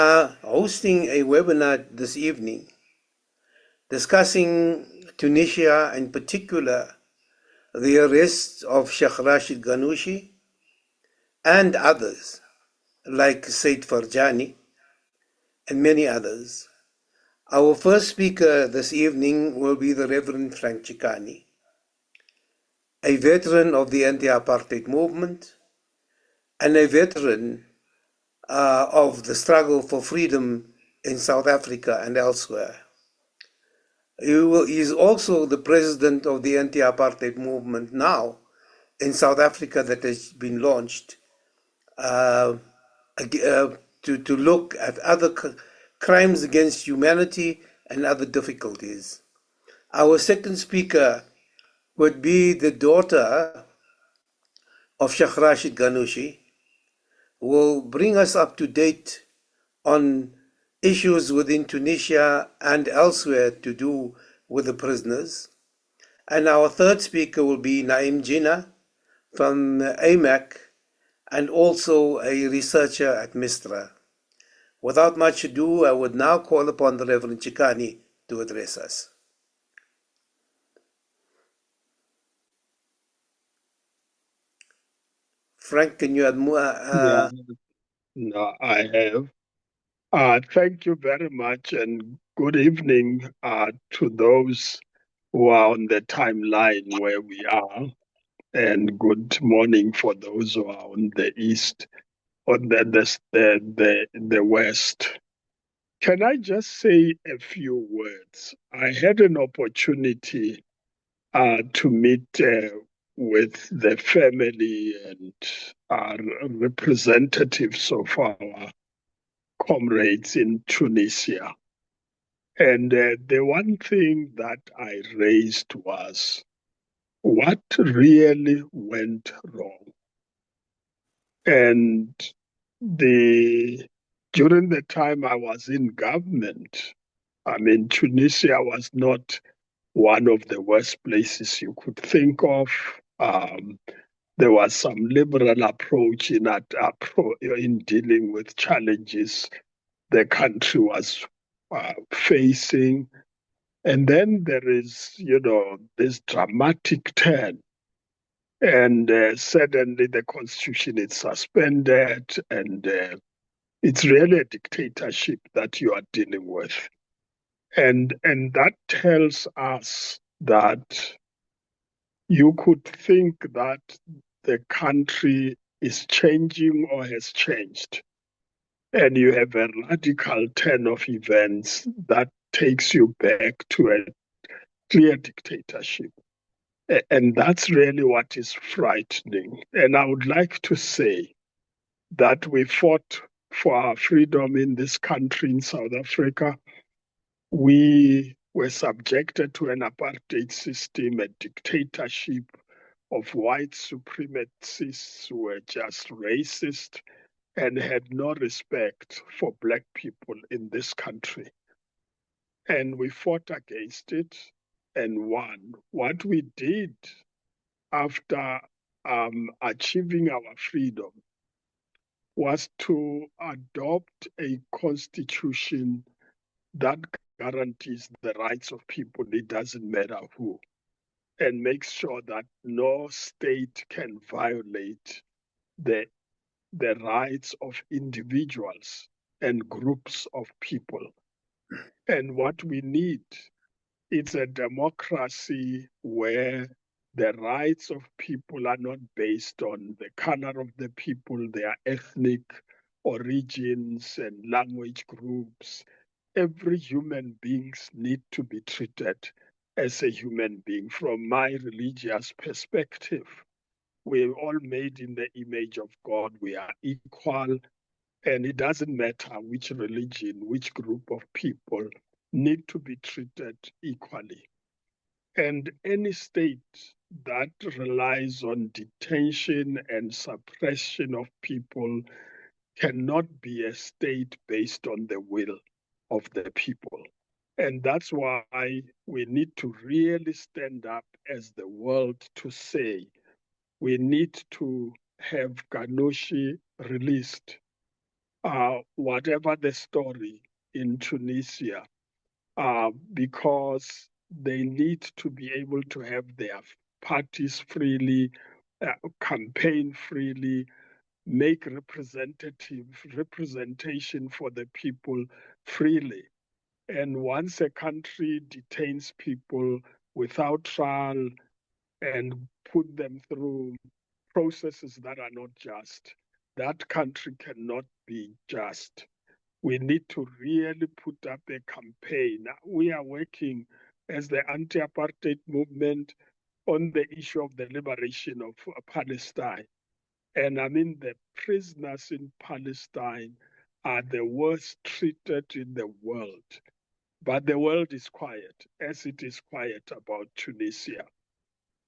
Hosting a webinar this evening discussing Tunisia, in particular the arrests of Sheikh Rached Ghannouchi and others like Said Farjani and many others. Our first speaker this evening will be the Reverend Frank Chikani, a veteran of the anti-apartheid movement and a veteran of the struggle for freedom in South Africa and elsewhere. He is also the president of the anti-apartheid movement now in South Africa that has been launched uh, to look at other crimes against humanity and other difficulties. Our second speaker would be the daughter of Sheikh Rached Ghannouchi, who will bring us up to date on issues within Tunisia and elsewhere to do with the prisoners. And our third speaker will be Naim Jinnah from AMAC and also a researcher at Mistra. Without much ado, I would now call upon the Reverend Chikani to address us. Frank, can you add more? Yeah, no, I have. Thank you very much, and good evening to those who are on the timeline where we are, and good morning for those who are on the east or the west. Can I just say a few words? I had an opportunity to meet with the family and representatives of our comrades in Tunisia. And the one thing that I raised was what really went wrong. And during the time I was in government, I mean, Tunisia was not one of the worst places you could think of. There was some liberal approach in dealing with challenges the country was facing. And then there is, this dramatic turn. And suddenly the constitution is suspended, and it's really a dictatorship that you are dealing with. And that tells us that you could think that the country is changing or has changed. And you have a radical turn of events that takes you back to a clear dictatorship. And that's really what is frightening. And I would like to say that we fought for our freedom in this country, in South Africa. We were subjected to an apartheid system, a dictatorship of white supremacists who were just racist and had no respect for black people in this country. And we fought against it and won. What we did after achieving our freedom was to adopt a constitution that guarantees the rights of people, it doesn't matter who, and makes sure that no state can violate the rights of individuals and groups of people. And what we need is a democracy where the rights of people are not based on the color of the people, their ethnic origins and language groups. Every human being needs to be treated as a human being. From my religious perspective, we're all made in the image of God. We are equal, and it doesn't matter which religion, which group of people need to be treated equally. And any state that relies on detention and suppression of people cannot be a state based on the will of the people. And that's why we need to really stand up as the world to say we need to have Ghannouchi released. whatever the story in Tunisia, because they need to be able to have their parties freely, campaign freely, make representation for the people freely. And once a country detains people without trial and put them through processes that are not just, that country cannot be just. We need to really put up a campaign. We are working as the anti-apartheid movement on the issue of the liberation of Palestine. And I mean, the prisoners in Palestine are the worst treated in the world. But the world is quiet, as it is quiet about Tunisia.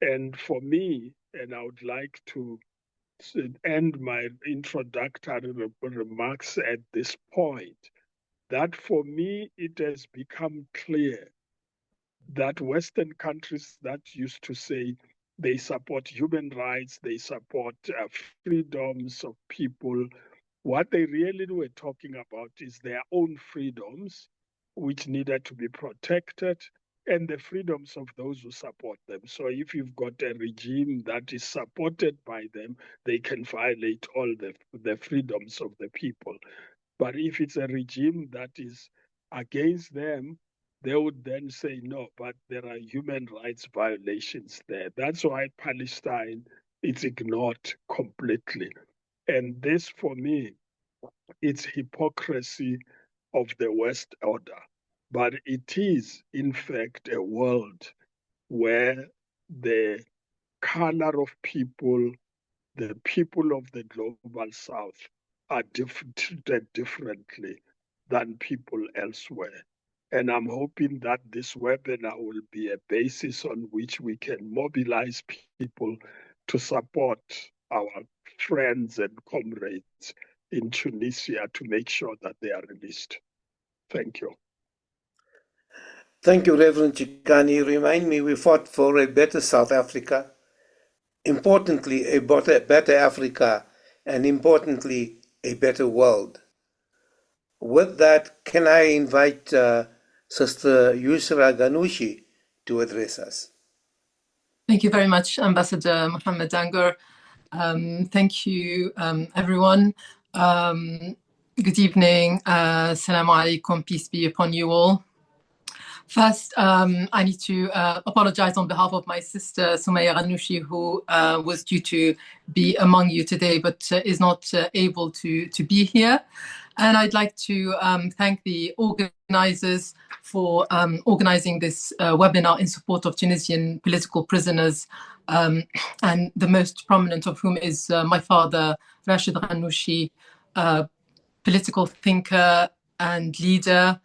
And for me, and I would like to end my introductory remarks at this point, that for me, it has become clear that Western countries that used to say they support human rights, they support freedoms of people, what they really were talking about is their own freedoms, which needed to be protected, and the freedoms of those who support them. So if you've got a regime that is supported by them, they can violate all the freedoms of the people. But if it's a regime that is against them, they would then say, no, but there are human rights violations there. That's why Palestine is ignored completely. And this, for me, it's hypocrisy of the West order. But it is, in fact, a world where the color of people, the people of the global South, are treated differently than people elsewhere. And I'm hoping that this webinar will be a basis on which we can mobilize people to support our friends and comrades in Tunisia to make sure that they are released. Thank you. Thank you, Reverend Chikani. Remind me, we fought for a better South Africa, importantly, a better Africa, and importantly, a better world. With that, can I invite Sister Yusra Ghannouchi to address us? Thank you very much, Ambassador Mohammed Dangur. Thank you, everyone. Good evening. Assalamu alaikum. Peace be upon you all. First, I need to apologize on behalf of my sister, Sumaya Ghannouchi, who was due to be among you today, but is not able to be here. And I'd like to thank the organizers for organizing this webinar in support of Tunisian political prisoners, and the most prominent of whom is my father, Rached Ghannouchi, political thinker and leader,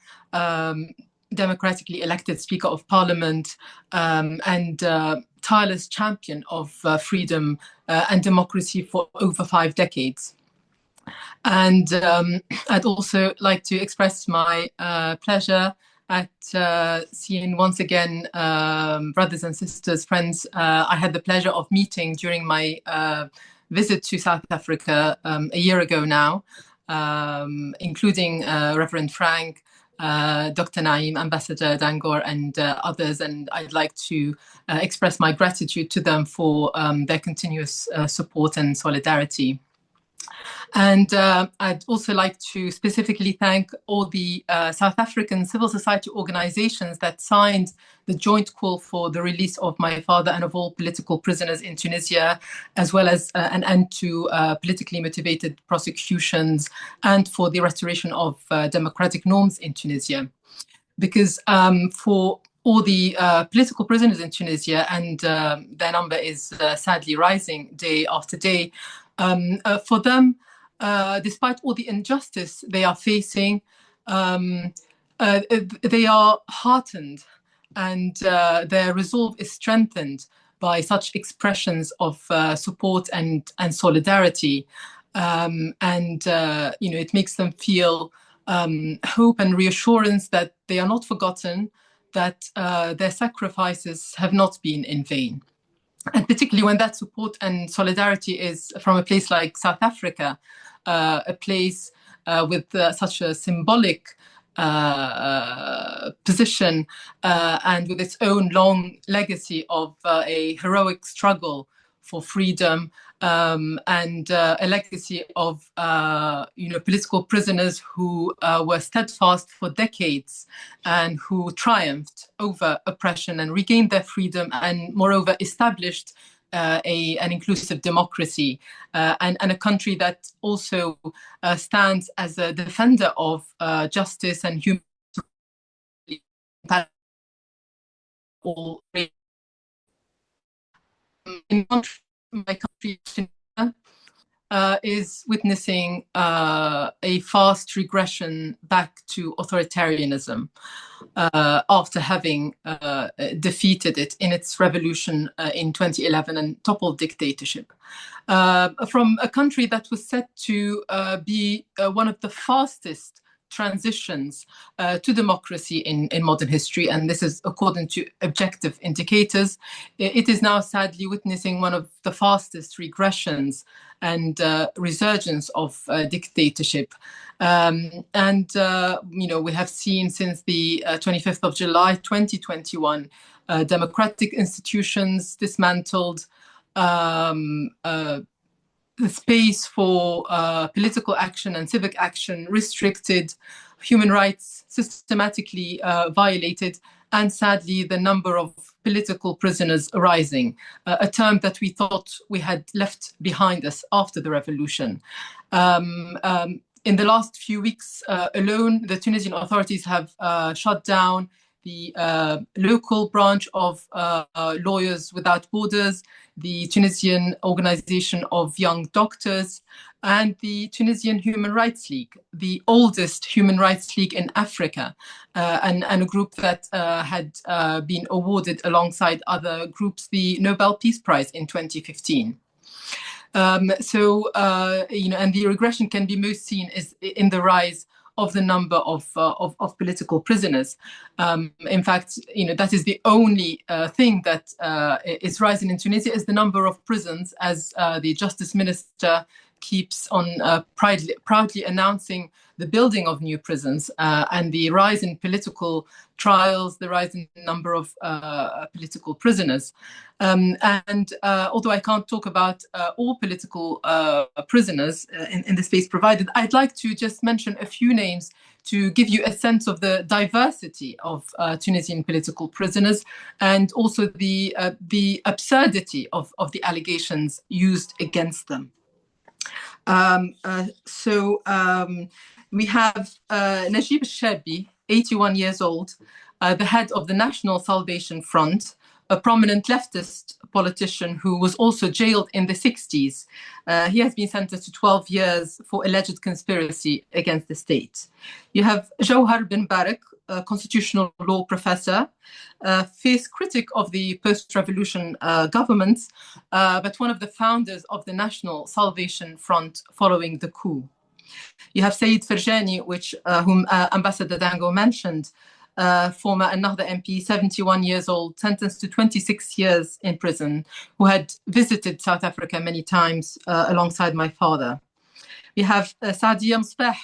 democratically elected Speaker of Parliament, and tireless champion of freedom and democracy for over 5 decades. And I'd also like to express my pleasure at seeing once again brothers and sisters, friends I had the pleasure of meeting during my visit to South Africa a year ago now, including Reverend Frank, Dr. Naim, Ambassador Dangur, and others. And I'd like to express my gratitude to them for their continuous support and solidarity. And I'd also like to specifically thank all the South African civil society organizations that signed the joint call for the release of my father and of all political prisoners in Tunisia, as well as an end to politically motivated prosecutions and for the restoration of democratic norms in Tunisia. Because for all the political prisoners in Tunisia, and their number is sadly rising day after day, for them, despite all the injustice they are facing, they are heartened, and their resolve is strengthened by such expressions of support and solidarity. It makes them feel hope and reassurance that they are not forgotten, that their sacrifices have not been in vain. And particularly when that support and solidarity is from a place like South Africa, a place with such a symbolic position and with its own long legacy of a heroic struggle for freedom and a legacy of political prisoners who were steadfast for decades and who triumphed over oppression and regained their freedom and moreover established an inclusive democracy and a country that also stands as a defender of justice and human rights. In my country, Tunisia, is witnessing a fast regression back to authoritarianism after having defeated it in its revolution in 2011 and toppled dictatorship. From a country that was set to be one of the fastest transitions to democracy in modern history, and this is according to objective indicators, it is now sadly witnessing one of the fastest regressions and resurgence of dictatorship. We have seen since the 25th of July 2021 democratic institutions dismantled, the space for political action and civic action restricted, human rights systematically violated, and sadly the number of political prisoners rising, a term that we thought we had left behind us after the revolution. In the last few weeks alone, the Tunisian authorities have shut down the local branch of Lawyers Without Borders, the Tunisian Organization of Young Doctors, and the Tunisian Human Rights League, the oldest human rights league in Africa, and a group that had been awarded alongside other groups the Nobel Peace Prize in 2015. And the regression can be most seen is in the rise of the number of political prisoners. In fact, that is the only thing that is rising in Tunisia is the number of prisons, as the Justice Minister keeps on proudly announcing the building of new prisons and the rise in political trials, the rise in the number of political prisoners. Although I can't talk about all political prisoners in the space provided, I'd like to just mention a few names to give you a sense of the diversity of Tunisian political prisoners and also the absurdity of the allegations used against them. We have Najib Shabi, 81 years old, the head of the National Salvation Front, a prominent leftist politician who was also jailed in the 60s. He has been sentenced to 12 years for alleged conspiracy against the state. You have Jawhar bin Barak, a constitutional law professor, fierce critic of the post-revolution government, but one of the founders of the National Salvation Front following the coup. You have Said Ferjani, whom Ambassador Dango mentioned, former Ennahda MP, 71 years old, sentenced to 26 years in prison, who had visited South Africa many times alongside my father. We have Sadia Msbah,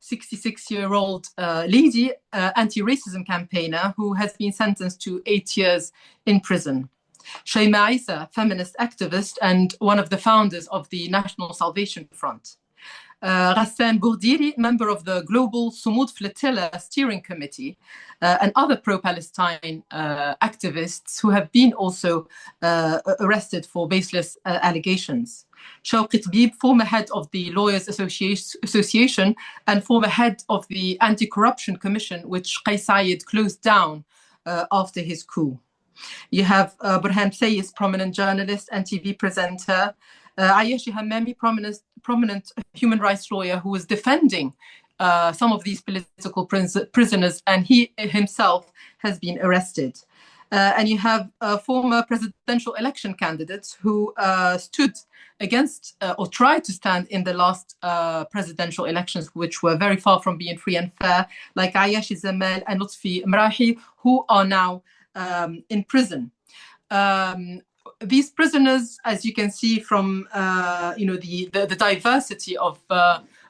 66-year-old lady, anti-racism campaigner, who has been sentenced to 8 years in prison. Shayma Isa, feminist activist and one of the founders of the National Salvation Front. Ghassan Bourdiri, member of the Global Sumud Flotilla Steering Committee, and other pro-Palestine activists who have been also arrested for baseless allegations. Shawqi Tabib, former head of the Lawyers Association and former head of the Anti-Corruption Commission, which Kais Saied closed down after his coup. You have Burhan Sayis, prominent journalist and TV presenter. Ayeshi Hammami, prominent human rights lawyer who was defending some of these political prisoners, and he himself has been arrested. And you have former presidential election candidates who stood against or tried to stand in the last presidential elections, which were very far from being free and fair, like Ayashi Zamal and Lutfi Mrahi, who are now in prison. These prisoners, as you can see from the diversity of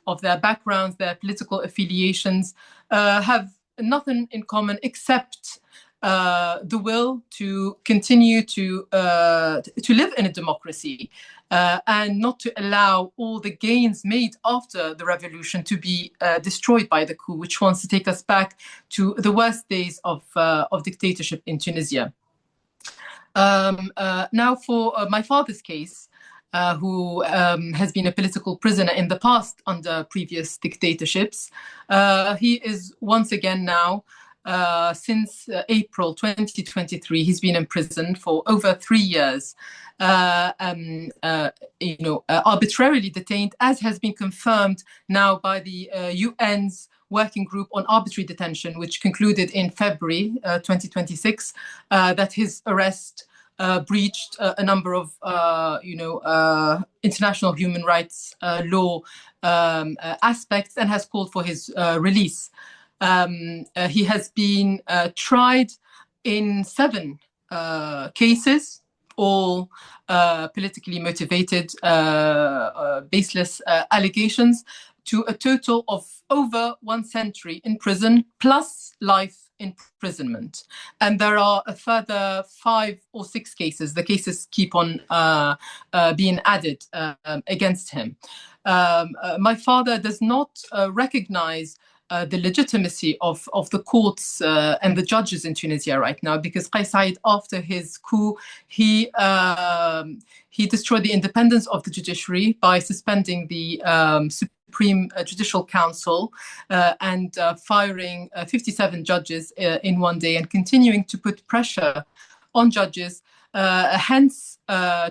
of their backgrounds, their political affiliations, have nothing in common except the will to continue to live in a democracy and not to allow all the gains made after the revolution to be destroyed by the coup, which wants to take us back to the worst days of dictatorship in Tunisia. Now, for my father's case, who has been a political prisoner in the past under previous dictatorships, he is once again now, since April 2023, he's been in prison for over 3 years, arbitrarily detained, as has been confirmed now by the UN's Working Group on Arbitrary Detention, which concluded in February 2026 that his arrest breached a number of, international human rights law aspects, and has called for his release. He has been tried in 7 cases, all politically motivated, baseless allegations, to a total of over 1 century in prison, plus life imprisonment. And there are a further 5 or 6 cases. The cases keep on being added against him. My father does not recognize the legitimacy of the courts and the judges in Tunisia right now, because Kais Saied, after his coup, he destroyed the independence of the judiciary by suspending the Supreme Judicial Council and firing 57 judges in 1 day, and continuing to put pressure on judges, hence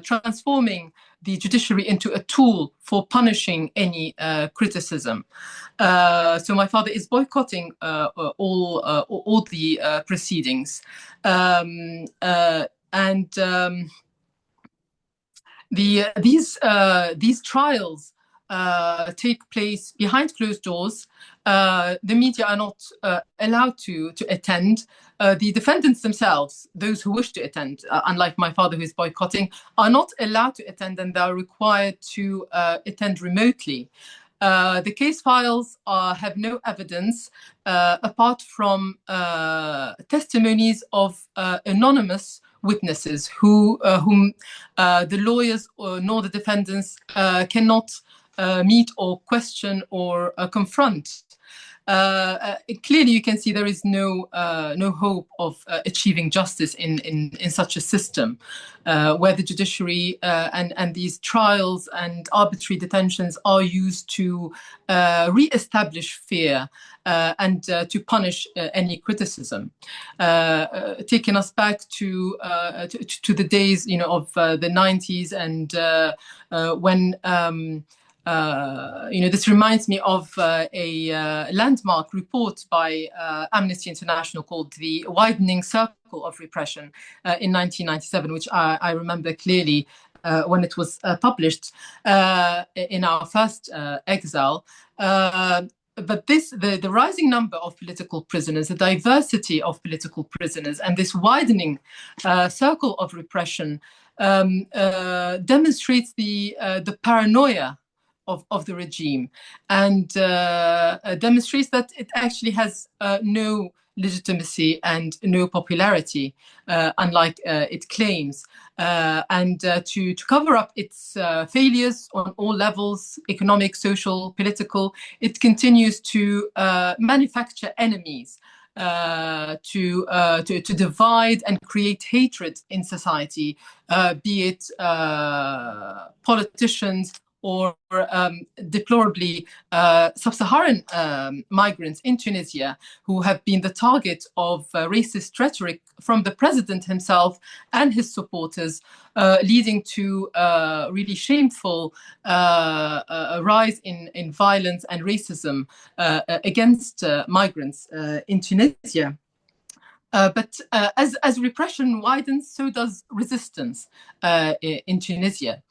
transforming the judiciary into a tool for punishing any criticism. So my father is boycotting all the proceedings. These trials take place behind closed doors. The media are not allowed to attend. The defendants themselves, those who wish to attend, unlike my father who is boycotting, are not allowed to attend, and they are required to attend remotely. The case files have no evidence apart from testimonies of anonymous witnesses whom the lawyers nor the defendants cannot meet or question or confront. Clearly, you can see there is no hope of achieving justice in such a system, where the judiciary and these trials and arbitrary detentions are used to re-establish fear and to punish any criticism, taking us back to the days, of the 90s, and when. This reminds me of a landmark report by Amnesty International called The Widening Circle of Repression in 1997, which I remember clearly when it was published in our first exile. But the rising number of political prisoners, the diversity of political prisoners, and this widening circle of repression demonstrates the paranoia of the regime, and demonstrates that it actually has no legitimacy and no popularity, unlike it claims. And to cover up its failures on all levels, economic, social, political, it continues to manufacture enemies, to divide and create hatred in society, be it politicians or deplorably sub-Saharan migrants in Tunisia, who have been the target of racist rhetoric from the president himself and his supporters, leading to really shameful rise in violence and racism against migrants in Tunisia. But as repression widens, so does resistance in Tunisia.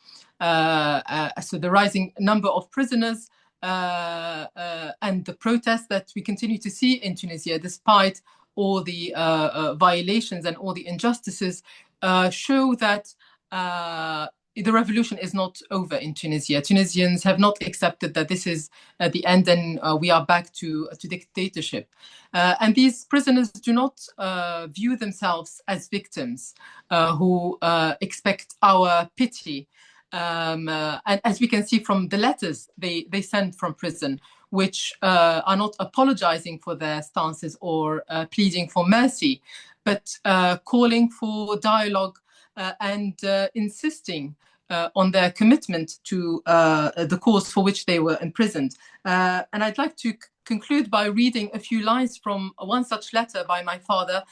So the rising number of prisoners and the protests that we continue to see in Tunisia, despite all the violations and all the injustices, show that the revolution is not over in Tunisia. Tunisians have not accepted that this is the end and we are back to dictatorship. And these prisoners do not view themselves as victims who expect our pity. And as we can see from the letters they send from prison, which are not apologizing for their stances or pleading for mercy, but calling for dialogue and insisting on their commitment to the cause for which they were imprisoned. And I'd like to conclude by reading a few lines from one such letter by my father,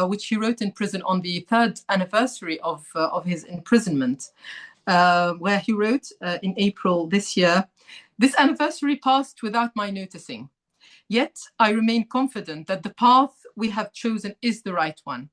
which he wrote in prison on the 3rd anniversary of his imprisonment, where he wrote in April this year, "This anniversary passed without my noticing. Yet I remain confident that the path we have chosen is the right one.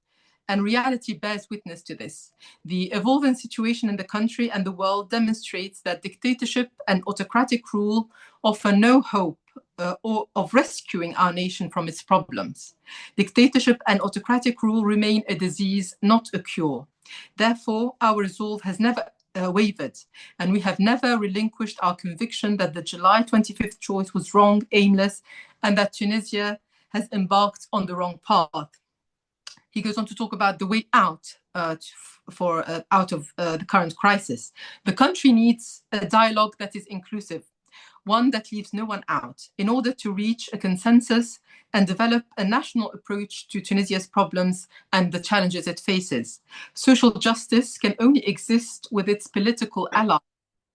And reality bears witness to this. The evolving situation in the country and the world demonstrates that dictatorship and autocratic rule offer no hope of rescuing our nation from its problems. Dictatorship and autocratic rule remain a disease, not a cure. Therefore, our resolve has never wavered, and we have never relinquished our conviction that the July 25th choice was wrong, aimless, and that Tunisia has embarked on the wrong path." He goes on to talk about the way out out of the current crisis. "The country needs a dialogue that is inclusive, one that leaves no one out, in order to reach a consensus and develop a national approach to Tunisia's problems and the challenges it faces. Social justice can only exist with its political ally,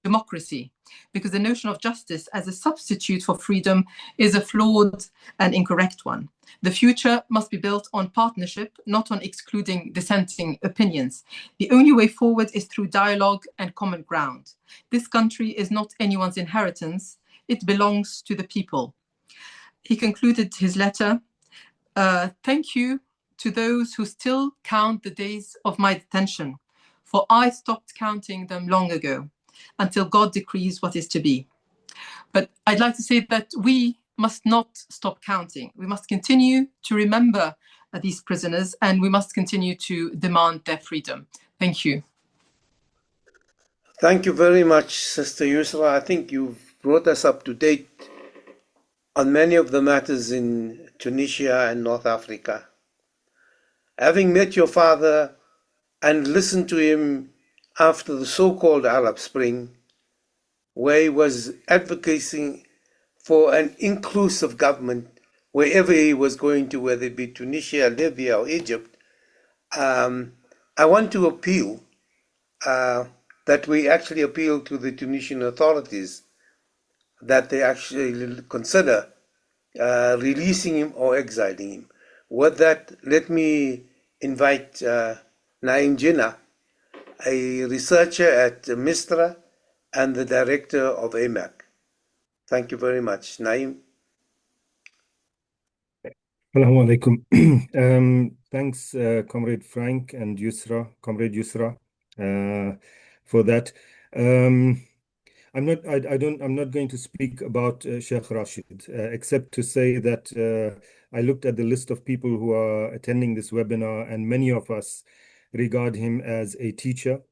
democracy, because the notion of justice as a substitute for freedom is a flawed and incorrect one. The future must be built on partnership, not on excluding dissenting opinions. The only way forward is through dialogue and common ground. This country is not anyone's inheritance. It belongs to the people." He concluded his letter, "Thank you to those who still count the days of my detention, for I stopped counting them long ago, until God decrees what is to be." But I'd like to say that we must not stop counting. We must continue to remember these prisoners, and we must continue to demand their freedom. Thank you. Thank you very much, Sister Yusra. I think you've brought us up to date on many of the matters in Tunisia and North Africa. Having met your father and listened to him after the so-called Arab Spring, where he was advocating for an inclusive government wherever he was going to, whether it be Tunisia, Libya, or Egypt, I want to appeal that we actually appeal to the Tunisian authorities that they actually consider releasing him or exiling him. With that, let me invite Naim Jinnah, a researcher at Mistra and the director of AMAC. Thank you very much. Naim. Assalamu alaikum. Thanks, Comrade Frank and Comrade Yusra, for that. I'm not going to speak about Sheikh Rached, except to say that I looked at the list of people who are attending this webinar, and many of us regard him as a teacher,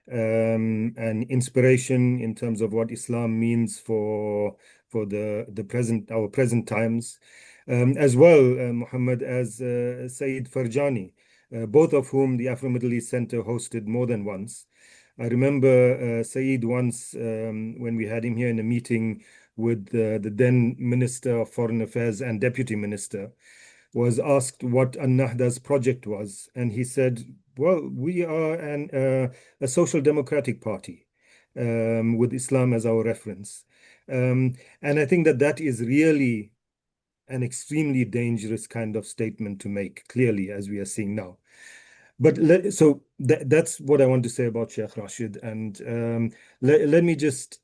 an inspiration in terms of what Islam means for our present times, as well, Muhammad, as Sayyid Farjani, both of whom the Afro-Middle East Center hosted more than once. I remember Sayyid once, when we had him here in a meeting with the then Minister of Foreign Affairs and Deputy Minister, was asked what An-Nahda's project was. And he said, well, we are a social democratic party with Islam as our reference. And I think that is really an extremely dangerous kind of statement to make, clearly, as we are seeing now. But that's what I want to say about Sheikh Rached. And let me just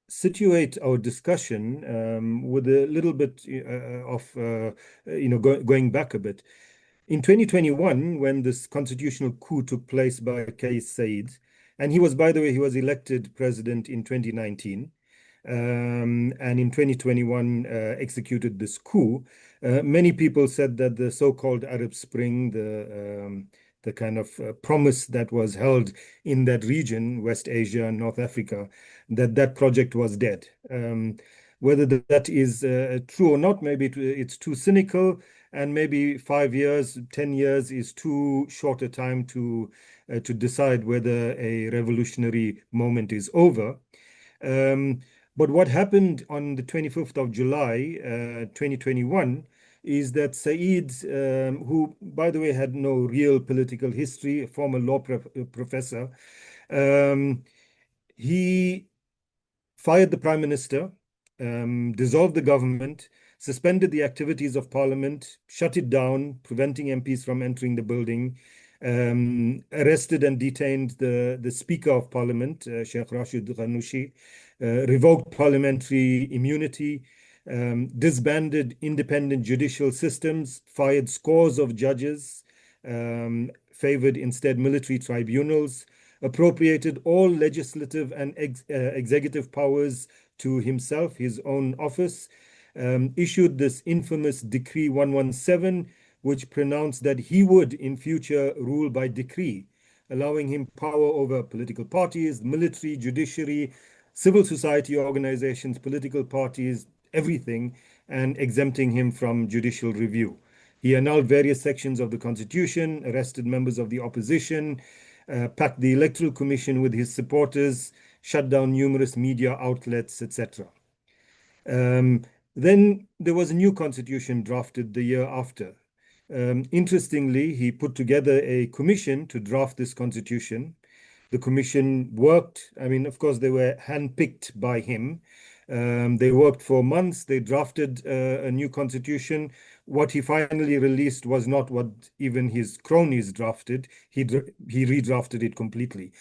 situate our discussion with a little bit of going back a bit. In 2021, when this constitutional coup took place by Kais Saied, and he was, by the way, he was elected president in 2019, and in 2021 executed this coup. Many people said that the so-called Arab Spring, the kind of promise that was held in that region, West Asia and North Africa, that that project was dead. Whether that is true or not, maybe it's too cynical, and maybe 5 years, 10 years is too short a time to decide whether a revolutionary moment is over. But what happened on the 25th of July, 2021, is that Saied, who, by the way, had no real political history, a former law professor, he fired the prime minister, dissolved the government, suspended the activities of parliament, shut it down, preventing MPs from entering the building, arrested and detained the Speaker of Parliament, Sheikh Rached Ghannouchi, revoked parliamentary immunity, disbanded independent judicial systems, fired scores of judges, favored instead military tribunals, appropriated all legislative and executive powers to himself, his own office, issued this infamous Decree 117, which pronounced that he would in future rule by decree, allowing him power over political parties, military, judiciary, civil society organizations, political parties, everything, and exempting him from judicial review. He annulled various sections of the constitution, arrested members of the opposition, packed the Electoral Commission with his supporters, shut down numerous media outlets, etc. Then there was a new constitution drafted the year after. Interestingly, he put together a commission to draft this constitution. The commission worked, I mean, of course, they were handpicked by him. They worked for months. They drafted a new constitution. What he finally released was not what even his cronies drafted. He redrafted it completely,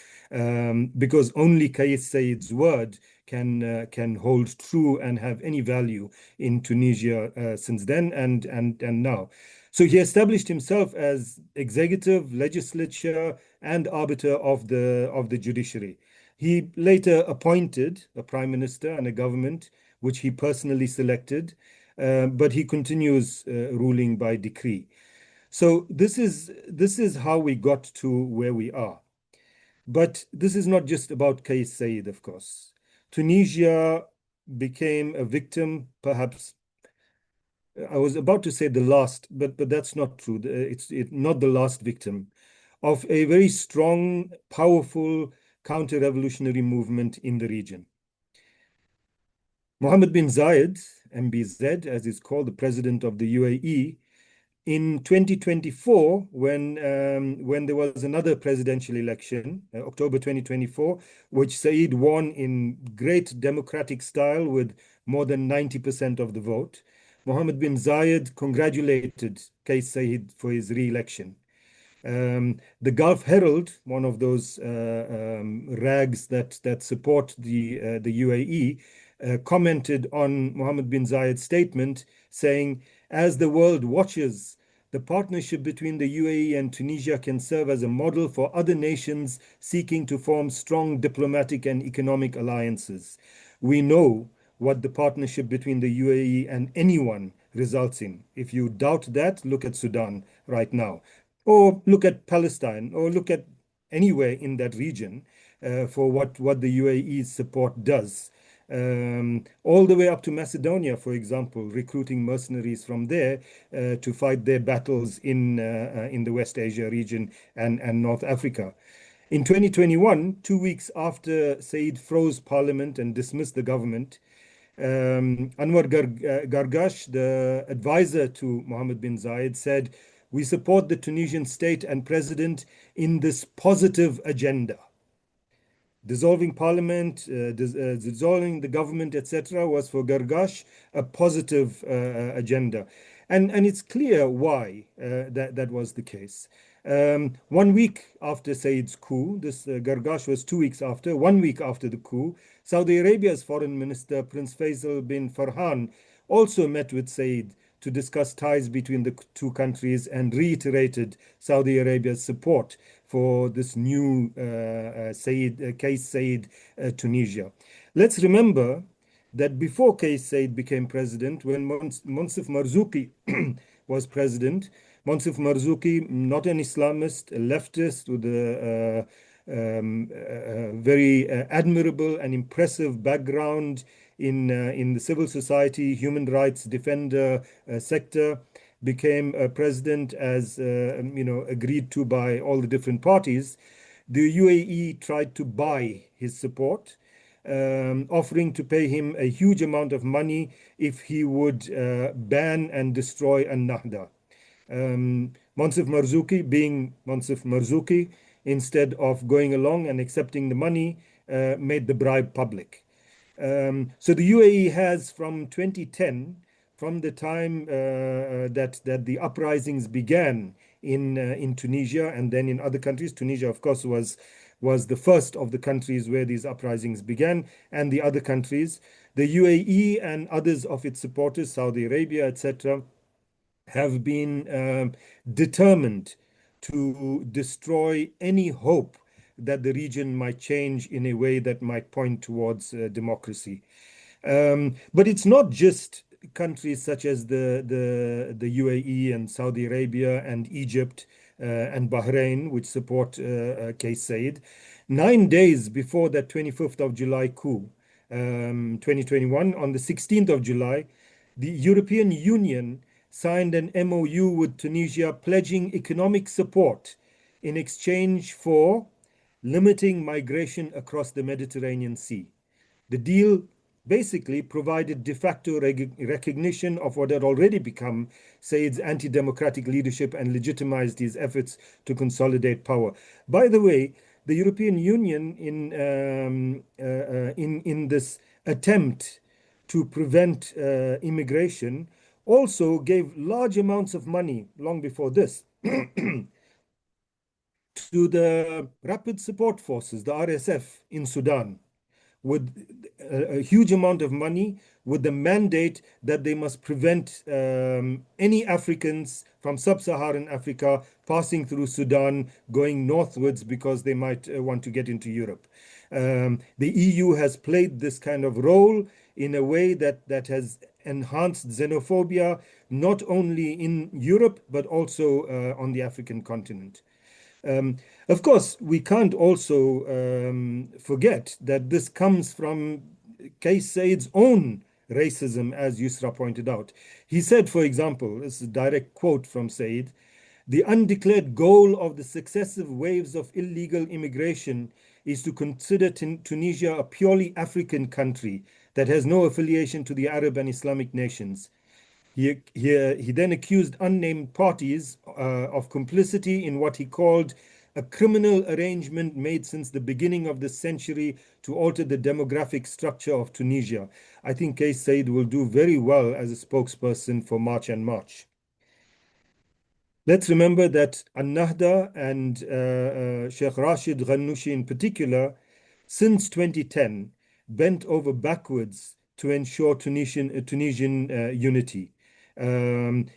because only Kais Saied's word can hold true and have any value in Tunisia since then and now. So he established himself as executive, legislature, and arbiter of the judiciary. He later appointed a prime minister and a government, which he personally selected, but he continues ruling by decree. So this is how we got to where we are. But this is not just about Kais Saied, of course. Tunisia became a victim, perhaps. I was about to say the last, but that's not true. It's not the last victim of a very strong, powerful counter-revolutionary movement in the region. Mohammed bin Zayed, MBZ, as is called, the president of the UAE, in 2024, when there was another presidential election, October 2024, which Saied won in great democratic style with more than 90% of the vote, Mohammed bin Zayed congratulated Kais Saied for his re-election. The Gulf Herald, one of those rags that support the UAE, commented on Mohammed bin Zayed's statement, saying, "As the world watches, the partnership between the UAE and Tunisia can serve as a model for other nations seeking to form strong diplomatic and economic alliances. We know what the partnership between the UAE and anyone results in. If you doubt that, look at Sudan right now. Or look at Palestine, or look at anywhere in that region for what the UAE's support does. All the way up to Macedonia, for example, recruiting mercenaries from there to fight their battles in the West Asia region and North Africa. In 2021, 2 weeks after Saied froze parliament and dismissed the government, Anwar Gargash, the advisor to Mohammed bin Zayed, said, "We support the Tunisian state and president in this positive agenda." Dissolving parliament, dissolving the government, etc., was for Gargash a positive agenda. And it's clear why that was the case. 1 week after Saied's coup, this Gargash was 2 weeks after, 1 week after the coup, Saudi Arabia's foreign minister, Prince Faisal bin Farhan, also met with Saied to discuss ties between the two countries and reiterated Saudi Arabia's support for this new Kais Saied Tunisia. Let's remember that before Kais Saied became president, when Monsef Marzouki was president. Monsef Marzouki, not an Islamist, a leftist with a very admirable and impressive background in the civil society, human rights defender sector, became president as agreed to by all the different parties. The UAE tried to buy his support, offering to pay him a huge amount of money if he would ban and destroy An-Nahda. Monsef Marzouki, being Monsef Marzouki, instead of going along and accepting the money, made the bribe public. So the UAE has, from 2010, from the time that the uprisings began in Tunisia and then in other countries. Tunisia, of course, was the first of the countries where these uprisings began, and the other countries, the UAE and others of its supporters, Saudi Arabia, etc., have been determined to destroy any hope that the region might change in a way that might point towards democracy. But it's not just countries such as the UAE and Saudi Arabia and Egypt and Bahrain, which support Kais Saied. 9 days before that 25th of July coup, 2021, on the 16th of July, the European Union signed an MOU with Tunisia pledging economic support in exchange for limiting migration across the Mediterranean Sea. The deal basically provided de facto recognition of what had already become Said's anti-democratic leadership and legitimized his efforts to consolidate power. By the way, the European Union in this attempt to prevent immigration also gave large amounts of money long before this to the Rapid Support Forces, the RSF in Sudan, with a huge amount of money, with the mandate that they must prevent any Africans from sub-Saharan Africa passing through Sudan, going northwards because they might want to get into Europe. The EU has played this kind of role in a way that has enhanced xenophobia, not only in Europe, but also on the African continent. Of course, we can't also forget that this comes from Kais Saied's own racism, as Yusra pointed out. He said, for example, this is a direct quote from Said, "The undeclared goal of the successive waves of illegal immigration is to consider Tunisia a purely African country that has no affiliation to the Arab and Islamic nations." He then accused unnamed parties of complicity in what he called a criminal arrangement made since the beginning of the century to alter the demographic structure of Tunisia. I think Kais Saied will do very well as a spokesperson for March and March. Let's remember that An-Nahda and Sheikh Rached Ghannouchi in particular, since 2010, bent over backwards to ensure Tunisian unity,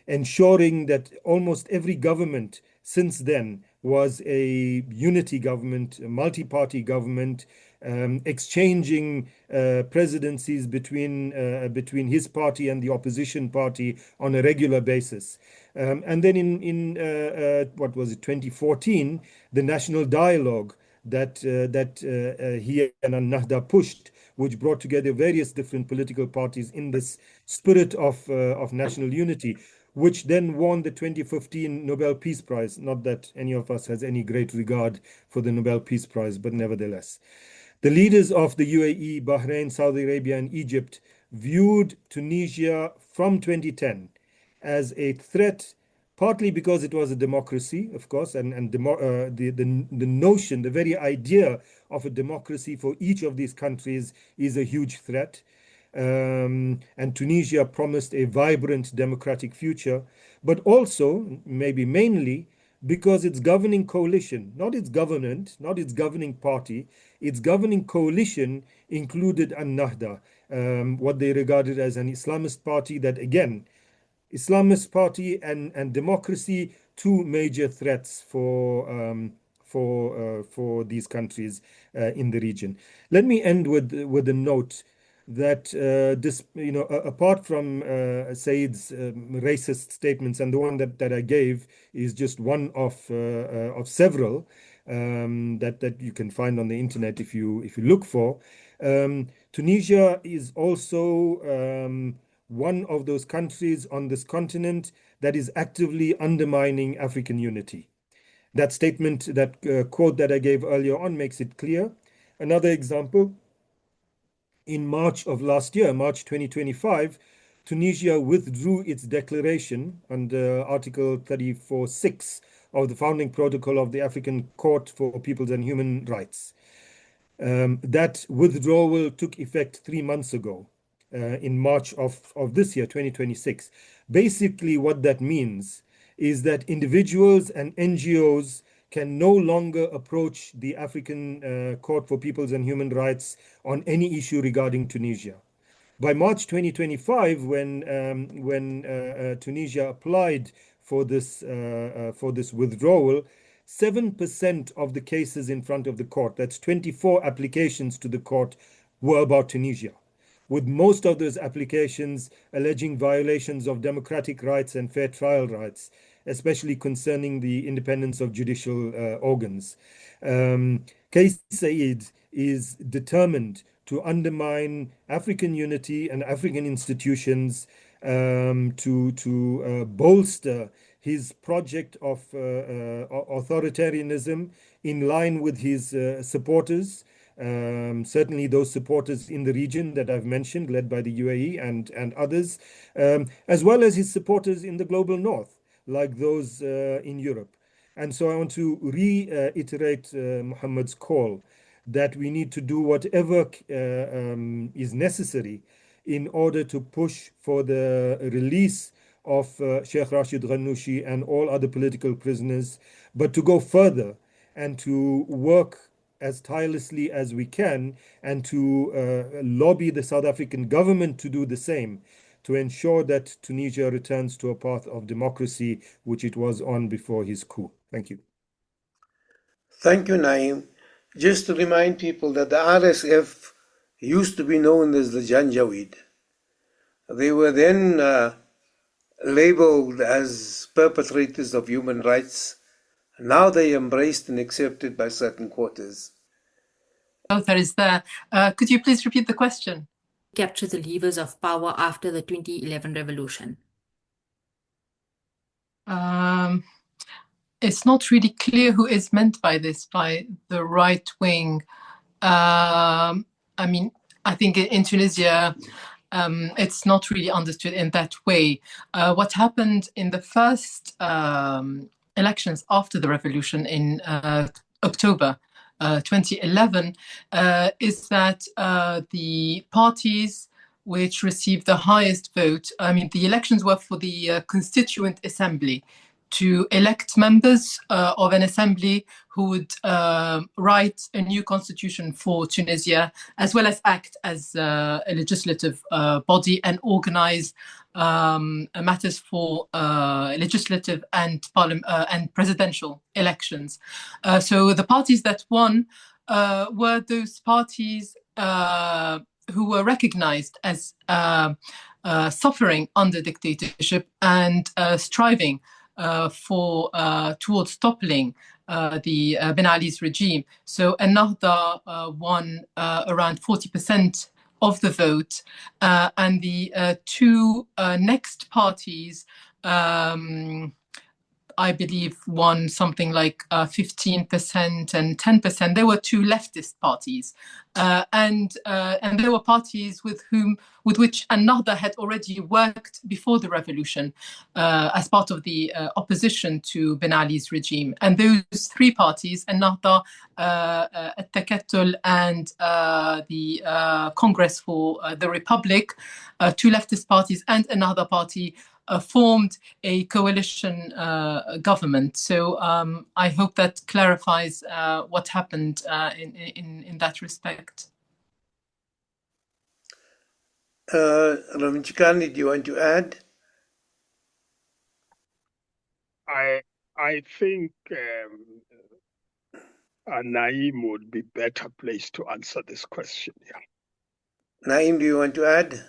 ensuring that almost every government since then was a unity government, a multi-party government, exchanging presidencies between his party and the opposition party on a regular basis. And then in what was it, 2014, the national dialogue that he and An-Nahda pushed, which brought together various different political parties in this spirit of national unity, which then won the 2015 Nobel Peace Prize. Not that any of us has any great regard for the Nobel Peace Prize, but nevertheless. The leaders of the UAE, Bahrain, Saudi Arabia, and Egypt viewed Tunisia from 2010 as a threat, partly because it was a democracy, of course, and the notion, the very idea of a democracy for each of these countries is a huge threat. And Tunisia promised a vibrant democratic future, but also, maybe mainly, because its governing coalition, not its government, not its governing party, its governing coalition included An-Nahda, what they regarded as an Islamist party that, again, Islamist party and democracy, two major threats for these countries in the region. Let me end with a note. that apart from Said's racist statements, and the one that I gave is just one of several that you can find on the internet if you look for. Tunisia is also one of those countries on this continent that is actively undermining African unity. That statement, that quote that I gave earlier on, makes it clear. Another example, in March of last year, March 2025, Tunisia withdrew its declaration under Article 34.6 of the founding protocol of the African Court for Peoples and Human Rights. That withdrawal took effect 3 months ago, in March of this year, 2026. Basically, what that means is that individuals and NGOs can no longer approach the African Court for Peoples and Human Rights on any issue regarding Tunisia. By March 2025, when Tunisia applied for this withdrawal, 7% of the cases in front of the court, that's 24 applications to the court, were about Tunisia, with most of those applications alleging violations of democratic rights and fair trial rights, especially concerning the independence of judicial organs. Kais Saied is determined to undermine African unity and African institutions, to bolster his project of authoritarianism in line with his supporters. Certainly those supporters in the region that I've mentioned, led by the UAE and others, as well as his supporters in the global north, like those in Europe. And so I want to reiterate Muhammad's call that we need to do whatever is necessary in order to push for the release of Sheikh Rached Ghannouchi and all other political prisoners, but to go further and to work as tirelessly as we can and to lobby the South African government to do the same, to ensure that Tunisia returns to a path of democracy which it was on before his coup. Thank you. Thank you, Naeem. Just to remind people that the RSF used to be known as the Janjaweed. They were then labeled as perpetrators of human rights. Now they embraced and accepted by certain quarters. Oh, that is there. Could you please repeat the question? Capture the levers of power after the 2011 revolution. It's not really clear who is meant by this, by the right wing. I mean, I think in Tunisia, it's not really understood in that way. What happened in the first elections after the revolution in October 2011 is that the parties which received the highest vote, I mean, the elections were for the Constituent Assembly, to elect members of an assembly who would write a new constitution for Tunisia, as well as act as a legislative body and organize matters for legislative and presidential elections. So the parties that won were those parties who were recognized as suffering under dictatorship and striving towards toppling the Ben Ali's regime. So another won around 40% of the vote, and the two next parties, I believe, won something like 15% and 10%. There were two leftist parties, and there were parties with which Ennahda had already worked before the revolution as part of the opposition to Ben Ali's regime. And those three parties, Ennahda, At-Takattul, and the Congress for the Republic, two leftist parties and another party, formed a coalition government. So I hope that clarifies what happened in that respect. Ramchikani, do you want to add? I think Naeem would be better placed to answer this question. Yeah. Naeem, do you want to add?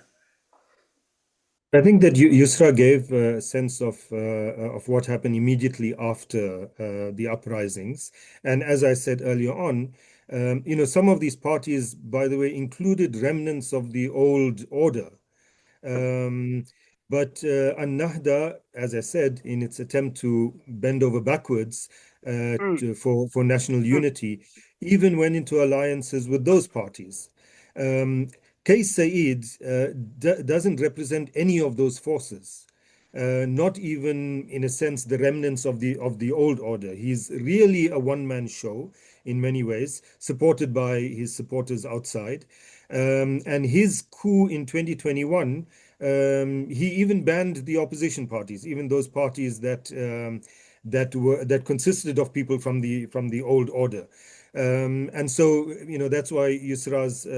I think that Yusra gave a sense of what happened immediately after the uprisings. And as I said earlier on, some of these parties, by the way, included remnants of the old order. Um, but An-Nahda, as I said, in its attempt to bend over backwards for national unity, even went into alliances with those parties. Um, Kais Saied doesn't represent any of those forces. Not even, in a sense, the remnants of the old order. He's really a one-man show in many ways, supported by his supporters outside. And his coup in 2021, he even banned the opposition parties, even those parties that consisted of people from the old order. And so, that's why Yusra's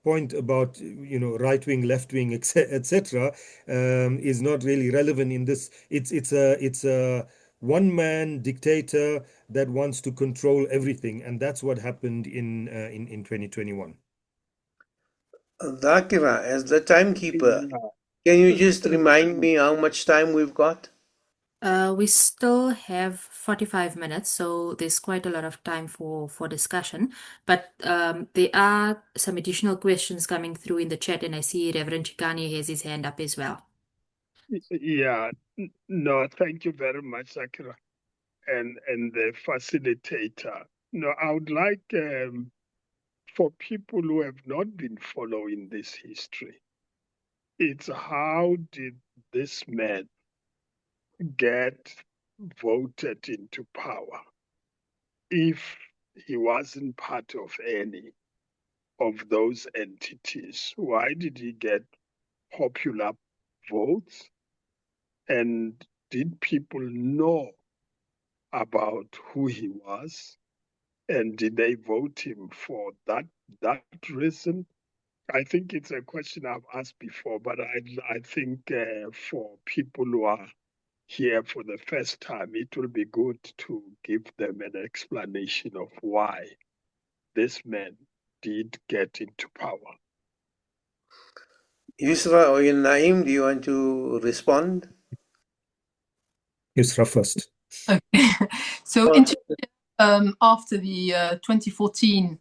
point about, right wing, left wing, etc., is not really relevant in this. It's a one man dictator that wants to control everything, and that's what happened in 2021. Dhakira, as the timekeeper, Yeah. can you just remind me how much time we've got? We still have 45 minutes, so there's quite a lot of time for discussion. But there are some additional questions coming through in the chat, and I see Reverend Chikani has his hand up as well. Yeah. No, thank you very much, Akira, and the facilitator. No, I would like for people who have not been following this history, it's how did this man get voted into power if he wasn't part of any of those entities? Why did he get popular votes? And did people know about who he was? And did they vote him for that reason? I think it's a question I've asked before, but I think for people who are here for the first time, it will be good to give them an explanation of why this man did get into power. Yusra or Naeem, do you want to respond? Yusra first. Okay. So in Tunisia, after the 2014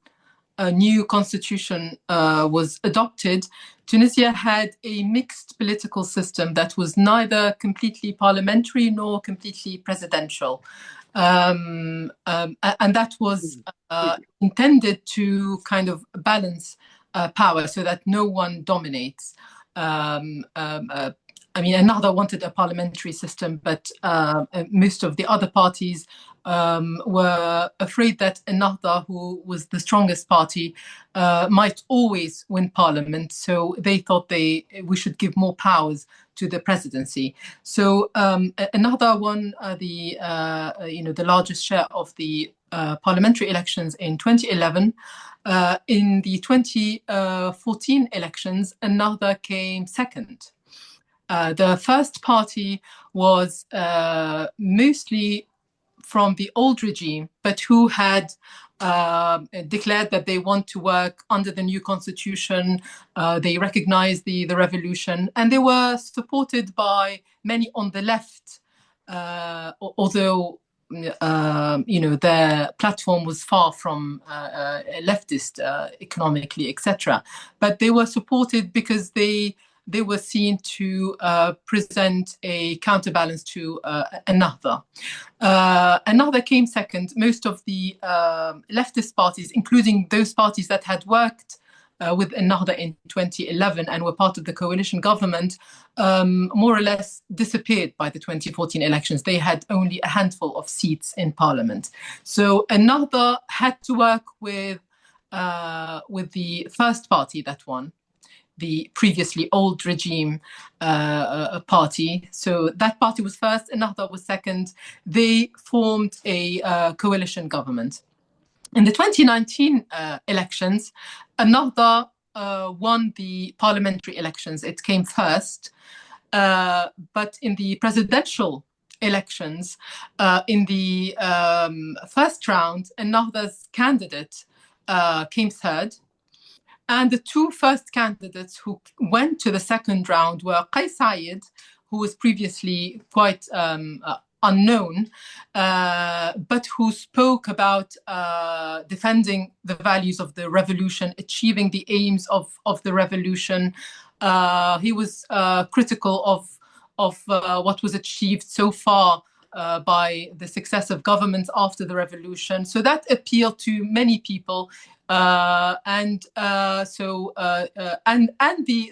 new constitution was adopted, Tunisia had a mixed political system that was neither completely parliamentary nor completely presidential. And that was intended to kind of balance power so that no one dominates. I mean, another wanted a parliamentary system, but most of the other parties were afraid that another, who was the strongest party, might always win parliament. So they thought we should give more powers to the presidency. So another one, the largest share of the parliamentary elections in 2011. In the 2014 elections, another came second. The first party was mostly from the old regime, but who had declared that they want to work under the new constitution. They recognized the revolution, and they were supported by many on the left, although their platform was far from leftist economically, etc. But they were supported because they were seen to present a counterbalance to another. Another came second. Most of the leftist parties, including those parties that had worked with Ennahda in 2011 and were part of the coalition government, more or less disappeared by the 2014 elections. They had only a handful of seats in parliament. So Ennahda had to work with the first party that won, the previously old regime party. So that party was first, Ennahda was second. They formed a coalition government. In the 2019 elections, Ennahda won the parliamentary elections. It came first. But in the presidential elections, in the first round, Ennahda's candidate came third. And the two first candidates who went to the second round were Kais Saied, who was previously quite unknown, but who spoke about defending the values of the revolution, achieving the aims of the revolution. He was critical of what was achieved so far by the successive governments after the revolution. So that appealed to many people. And the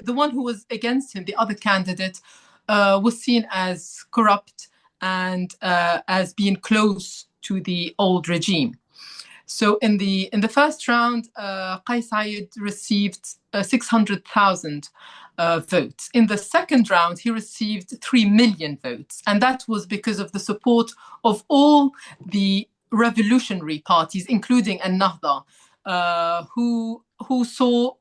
one who was against him, the other candidate, was seen as corrupt and as being close to the old regime. So in the first round, Kais Saied received 600,000 votes. In the second round, he received 3 million votes, and that was because of the support of all the revolutionary parties, including Ennahda, who saw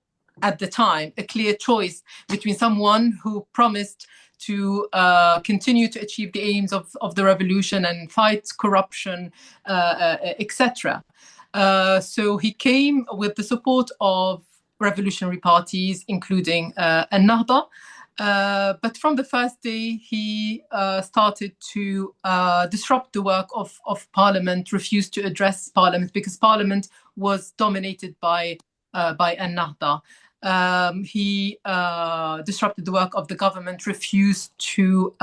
at the time a clear choice between someone who promised to continue to achieve the aims of the revolution and fight corruption, etc. So he came with the support of revolutionary parties, including Ennahda. But from the first day, he started to disrupt the work of parliament, refused to address parliament because parliament was dominated by Ennahda. He disrupted the work of the government, refused to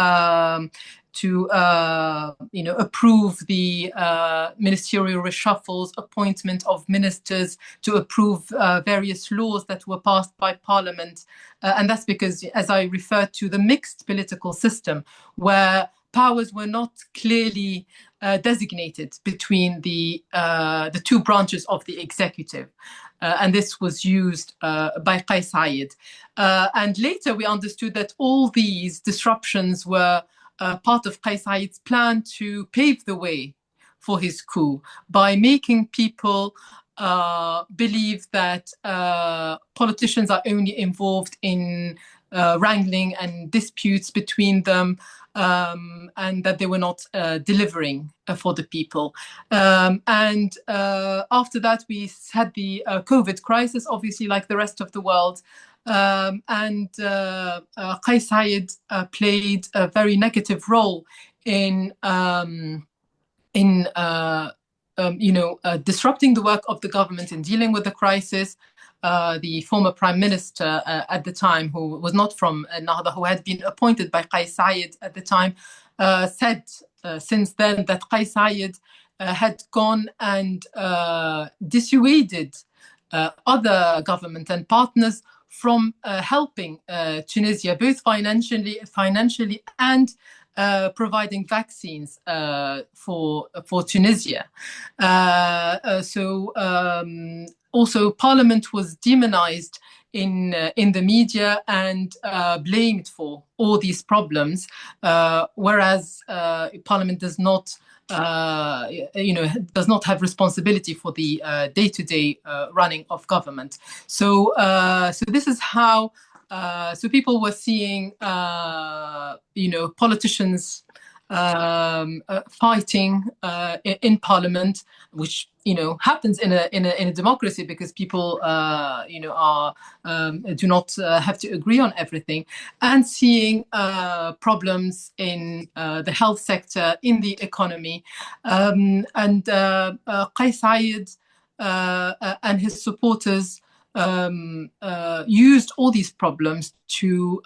approve the ministerial reshuffles, appointment of ministers, to approve various laws that were passed by parliament. And that's because, as I referred to, the mixed political system, where powers were not clearly designated between the two branches of the executive. And this was used by Kais Saied. And later we understood that all these disruptions were part of Kais Saied's plan to pave the way for his coup by making people believe that politicians are only involved in wrangling and disputes between them, and that they were not delivering for the people. And after that, we had the COVID crisis, obviously, like the rest of the world. And Kais Saied played a very negative role in disrupting the work of the government in dealing with the crisis. The former prime minister at the time, who was not from Ennahda, who had been appointed by Kais Saied at the time, said since then that Kais Saied had gone and dissuaded other government and partners from helping Tunisia, both financially and providing vaccines for Tunisia. Also, Parliament was demonized in the media and blamed for all these problems, whereas Parliament does not have responsibility for the day-to-day running of government. So this is how. So people were seeing, politicians fighting in Parliament, which happens in a democracy, because people do not have to agree on everything, and seeing problems in the health sector, in the economy, and Kais Saied and his supporters used all these problems to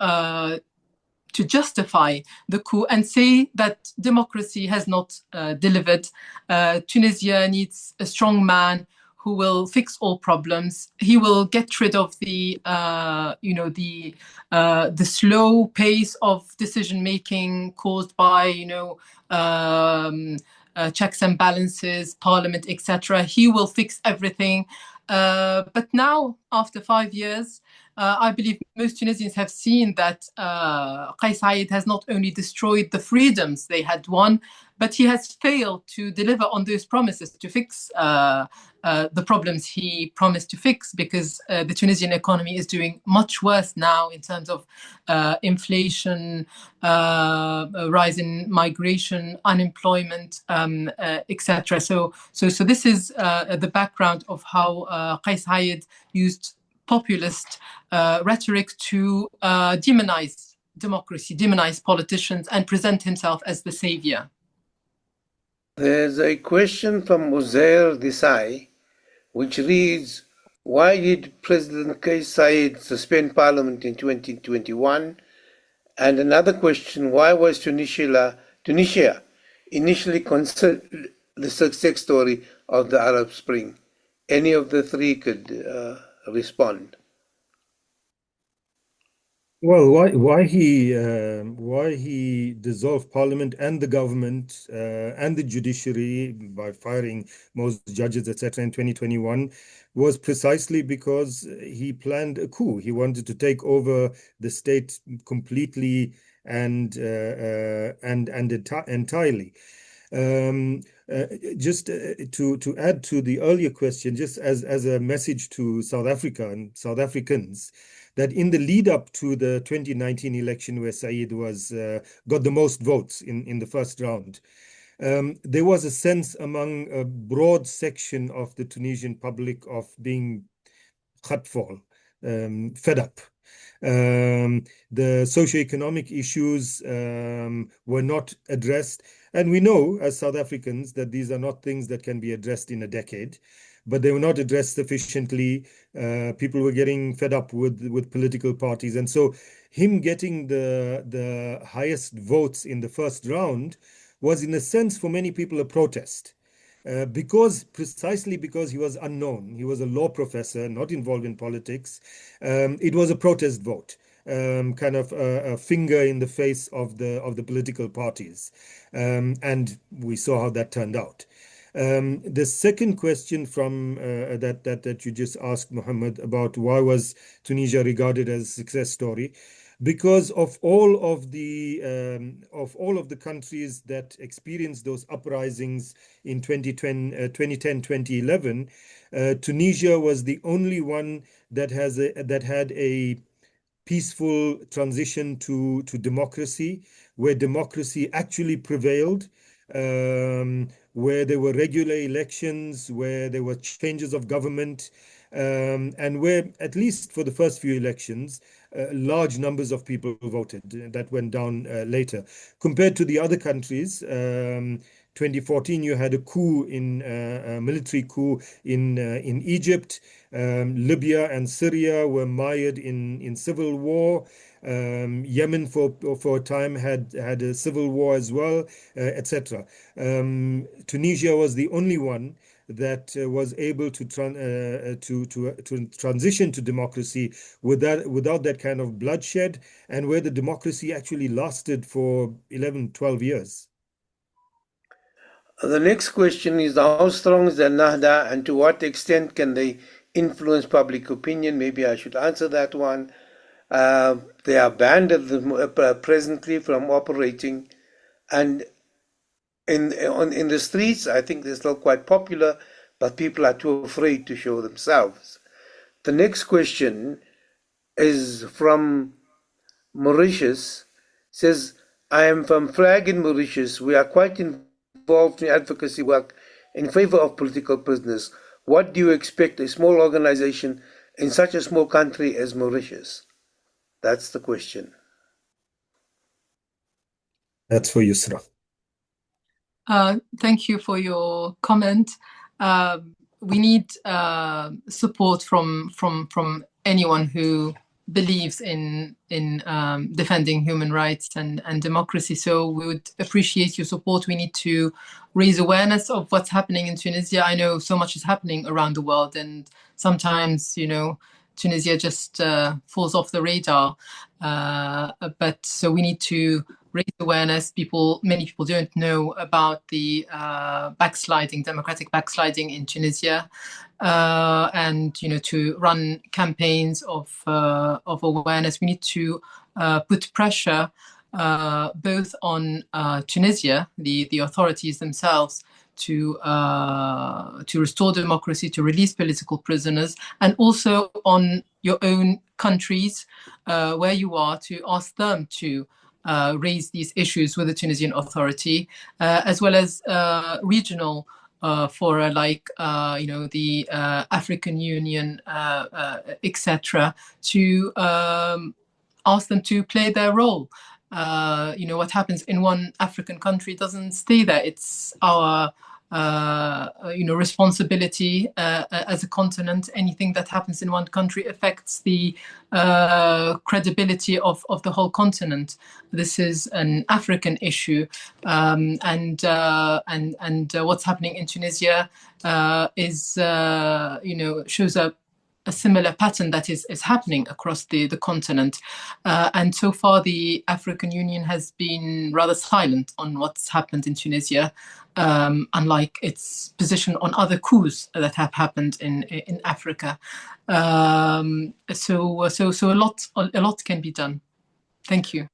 justify the coup and say that democracy has not delivered. Tunisia needs a strong man who will fix all problems. He will get rid of the slow pace of decision making caused by checks and balances, parliament, etc. He will fix everything. But now, after 5 years, I believe most Tunisians have seen that Kais Saied has not only destroyed the freedoms they had won, but he has failed to deliver on those promises to fix the problems he promised to fix, because the Tunisian economy is doing much worse now in terms of inflation, rise in migration, unemployment, etc. So this is the background of how Kais Saied used populist rhetoric to demonize democracy, demonize politicians, and present himself as the savior. There's a question from Uzair Desai, which reads, why did President Kais Saied suspend parliament in 2021? And another question, why was Tunisia initially considered the success story of the Arab Spring? Any of the three could respond. Well, why he dissolved parliament and the government and the judiciary by firing most judges, etc., in 2021 was precisely because he planned a coup. He wanted to take over the state completely and entirely. Just to add to the earlier question, just as a message to South Africa and South Africans, that in the lead up to the 2019 election where Saied was got the most votes in the first round, there was a sense among a broad section of the Tunisian public of being khatfal, fed up. The socioeconomic issues were not addressed. And we know as South Africans that these are not things that can be addressed in a decade, but they were not addressed sufficiently. People were getting fed up with political parties. And so him getting the highest votes in the first round was, in a sense, for many people, a protest. Precisely because he was unknown, he was a law professor, not involved in politics. It was a protest vote, kind of a finger in the face of the political parties, and we saw how that turned out. The second question from that you just asked, Mohammed, about why was Tunisia regarded as a success story? Because of all of the countries that experienced those uprisings in 2010, 2011, Tunisia was the only one that had a peaceful transition to democracy, where democracy actually prevailed, where there were regular elections, where there were changes of government, and where, at least for the first few elections, large numbers of people voted. That went down later. Compared to the other countries, 2014, you had a coup a military coup in Egypt. Libya and Syria were mired in civil war. Yemen for a time had a civil war as well, etc. Tunisia was the only one that was able to transition to democracy without that kind of bloodshed, and where the democracy actually lasted for 11, 12 years. The next question is, how strong is the Nahda and to what extent can they influence public opinion? Maybe I should answer that one. They are banned presently from operating, and in the streets, I think they're still quite popular, but people are too afraid to show themselves. The next question is from Mauritius. Says, I am from FLAG in Mauritius. We are quite involved in advocacy work in favor of political prisoners. What do you expect a small organization in such a small country as Mauritius? That's the question. That's for Yusra. Thank you for your comment. We need support from anyone who believes in defending human rights and democracy. So we would appreciate your support. We need to raise awareness of what's happening in Tunisia. I know so much is happening around the world, and sometimes, Tunisia just falls off the radar. But so we need to raise awareness. Many people don't know about the democratic backsliding in Tunisia, and to run campaigns of awareness. We need to put pressure both on Tunisia, the authorities themselves, to restore democracy, to release political prisoners, and also on your own countries where you are, to ask them to raise these issues with the Tunisian authority, as well as regional for the African Union, etc., to ask them to play their role. What happens in one African country doesn't stay there. It's our responsibility as a continent. Anything that happens in one country affects the credibility of the whole continent. This is an African issue, and what's happening in Tunisia shows a similar pattern that is happening across the continent. And so far, the African Union has been rather silent on what's happened in Tunisia, unlike its position on other coups that have happened in Africa. So a lot can be done. Thank you.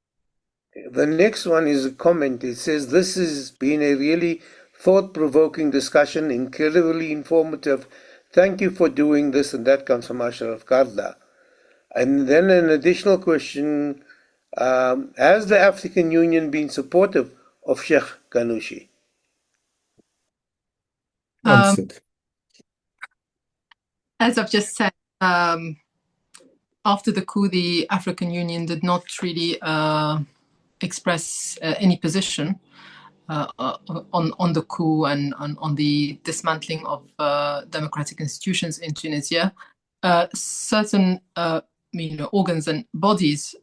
The next one is a comment. It says, "This has been a really thought-provoking discussion, incredibly informative. Thank you for doing this," and that comes from Ashraf Karda. And then an additional question, has the African Union been supportive of Sheikh Ghannouchi? Answered. As I've just said, after the coup, the African Union did not really express any position on the coup and on the dismantling of democratic institutions in Tunisia. Certain organs and bodies,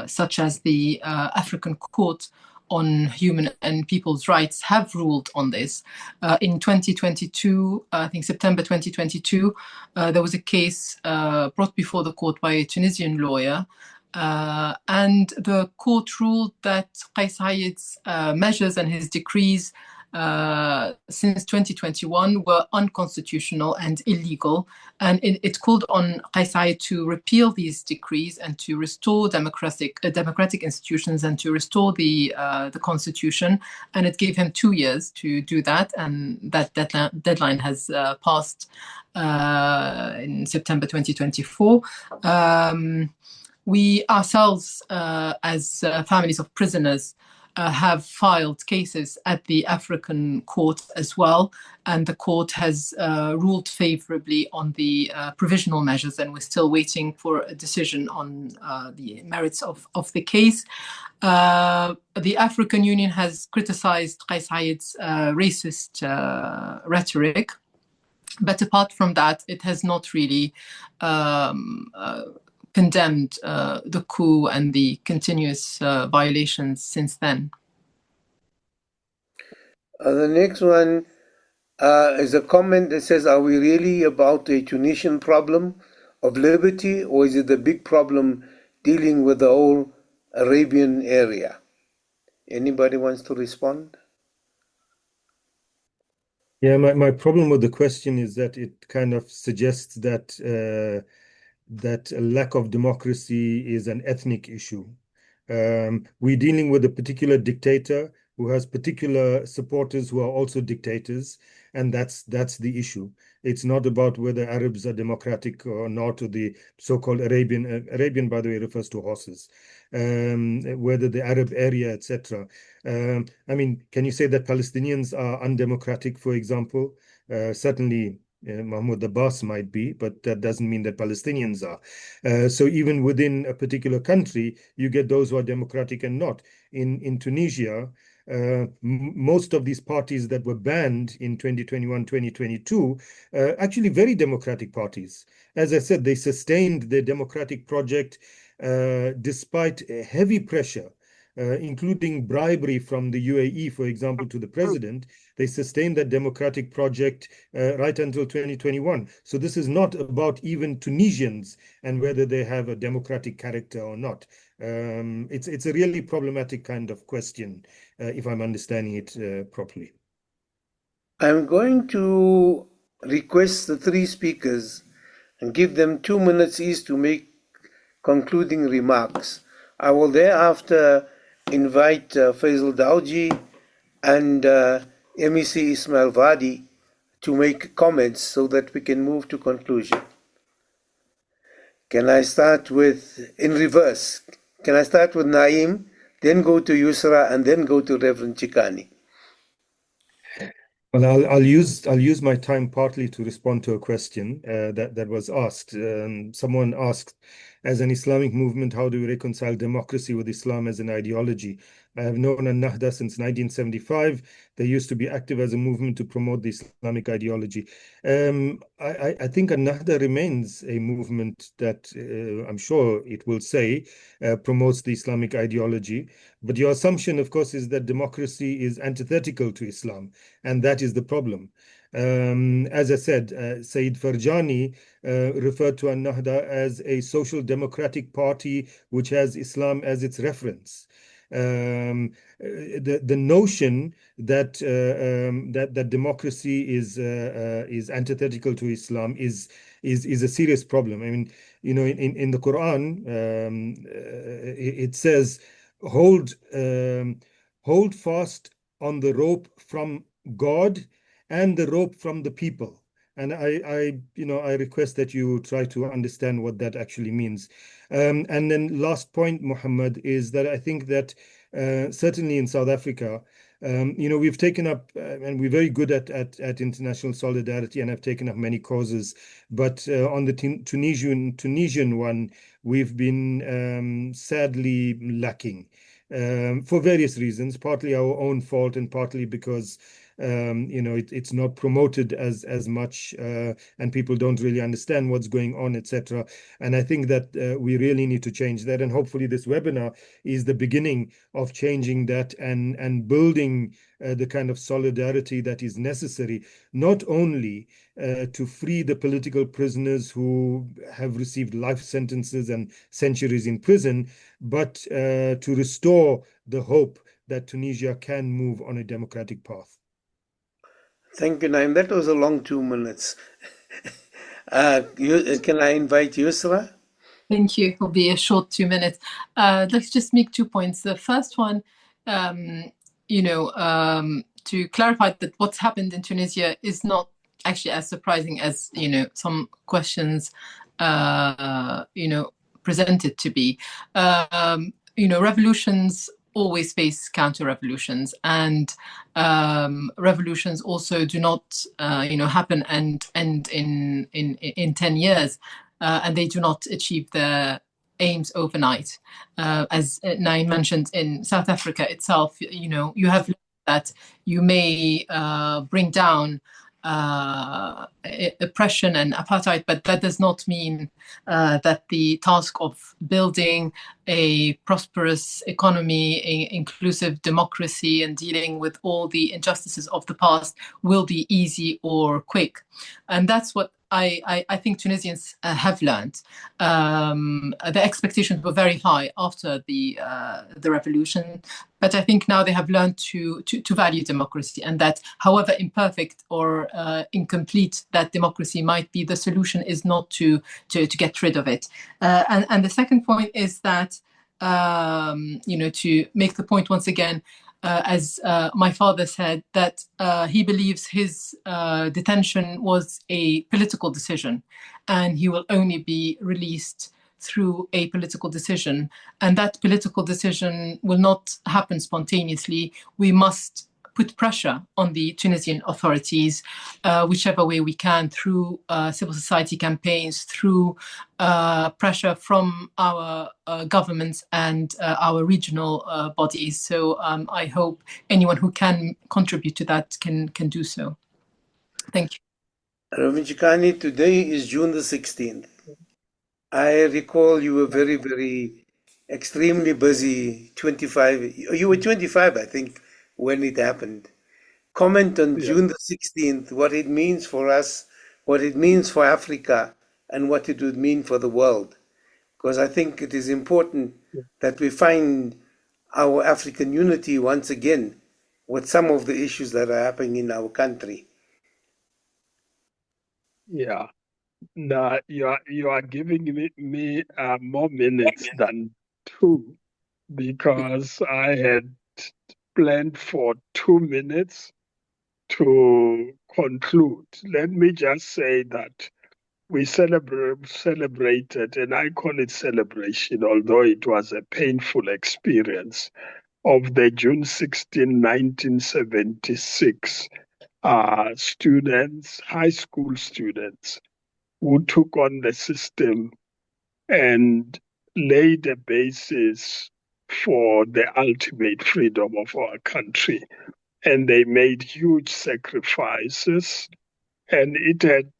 such as the African Court on Human and People's Rights, have ruled on this. In 2022, I think September 2022, there was a case brought before the court by a Tunisian lawyer, and the court ruled that Kais Said's measures and his decrees since 2021 were unconstitutional and illegal, and it called on Kais Saied to repeal these decrees and to restore democratic institutions and to restore the constitution. And it gave him 2 years to do that, and that deadline has passed in September 2024. We ourselves, as families of prisoners, have filed cases at the African Court as well, and the court has ruled favorably on the provisional measures, and we're still waiting for a decision on the merits of the case. The African Union has criticized Kais Saied's racist rhetoric, but apart from that, it has not really condemned the coup and the continuous violations since then. The next one is a comment that says, "Are we really about a Tunisian problem of liberty, or is it the big problem dealing with the whole Arabian area?" Anybody wants to respond? Yeah, my problem with the question is that it kind of suggests that that a lack of democracy is an ethnic issue. We're dealing with a particular dictator who has particular supporters who are also dictators, and that's the issue. It's not about whether Arabs are democratic or not, or the so-called Arabian, by the way, refers to horses, whether the Arab area, etc. I mean, can you say that Palestinians are undemocratic, for example? Certainly, Mahmoud Abbas might be, but that doesn't mean that Palestinians are. So even within a particular country, you get those who are democratic and not. In Tunisia, most of these parties that were banned in 2021, 2022, actually very democratic parties. As I said, they sustained their democratic project despite heavy pressure, including bribery from the UAE, for example, to the president. They sustained that democratic project right until 2021. So this is not about even Tunisians and whether they have a democratic character or not. It's a really problematic kind of question, if I'm understanding it properly. I'm going to request the three speakers and give them 2 minutes each to make concluding remarks. I will thereafter invite Faisal Dawji and MEC Ismail Vadi to make comments so that we can move to conclusion. Can I start with, in reverse, can I start with Naeem, then go to Yusra, and then go to Reverend Chikani? Well, I'll use my time partly to respond to a question that was asked. Someone asked, as an Islamic movement, how do we reconcile democracy with Islam as an ideology? I have known An-Nahda since 1975. They used to be active as a movement to promote the Islamic ideology. I think An-Nahda remains a movement that I'm sure it will say promotes the Islamic ideology. But your assumption, of course, is that democracy is antithetical to Islam. And that is the problem. As I said, Said Farjani referred to An-Nahda as a social democratic party which has Islam as its reference. The notion that that democracy is antithetical to Islam is a serious problem. I mean, in the Quran, it says, hold hold fast on the rope from God and the rope from the people. And I request that you try to understand what that actually means. And then last point, Muhammad, is that I think that certainly in South Africa, we've taken up, and we're very good at international solidarity, and have taken up many causes. But on the Tunisian one, we've been sadly lacking for various reasons, partly our own fault and partly because it's not promoted as much, and people don't really understand what's going on, etc. And I think that we really need to change that. And hopefully this webinar is the beginning of changing that and building the kind of solidarity that is necessary, not only to free the political prisoners who have received life sentences and centuries in prison, but to restore the hope that Tunisia can move on a democratic path. Thank you, Naim. That was a long 2 minutes. Can I invite Yusra? Thank you. It'll be a short 2 minutes. Let's just make 2 points. The first one, to clarify that what's happened in Tunisia is not actually as surprising as, some questions, presented to be. Revolutions always face counter-revolutions, and revolutions also do not, happen and end in 10 years, and they do not achieve their aims overnight. As Naim mentioned, in South Africa itself, you have that you may bring down oppression and apartheid, but that does not mean that the task of building a prosperous economy, inclusive democracy, and dealing with all the injustices of the past will be easy or quick. And that's what I think Tunisians have learned. The expectations were very high after the revolution, but I think now they have learned to value democracy, and that however imperfect or incomplete that democracy might be, the solution is not to get rid of it. And the second point is that, to make the point once again, as my father said, that he believes his detention was a political decision, and he will only be released through a political decision. And that political decision will not happen spontaneously. We must put pressure on the Tunisian authorities, whichever way we can, through civil society campaigns, through pressure from our governments and our regional bodies. So I hope anyone who can contribute to that can do so. Thank you. Ravijikani, today is June the 16th. I recall you were very, very extremely busy. You were 25, I think, when it happened. Comment on June the 16th, what it means for us, what it means for Africa, and what it would mean for the world. Because I think it is important that we find our African unity once again with some of the issues that are happening in our country. Yeah. No, you are giving me more minutes than 2, because I had planned for 2 minutes to conclude. Let me just say that we celebrated, and I call it celebration, although it was a painful experience, of the June 16, 1976 students, high school students, who took on the system and laid a basis for the ultimate freedom of our country. And they made huge sacrifices, and it had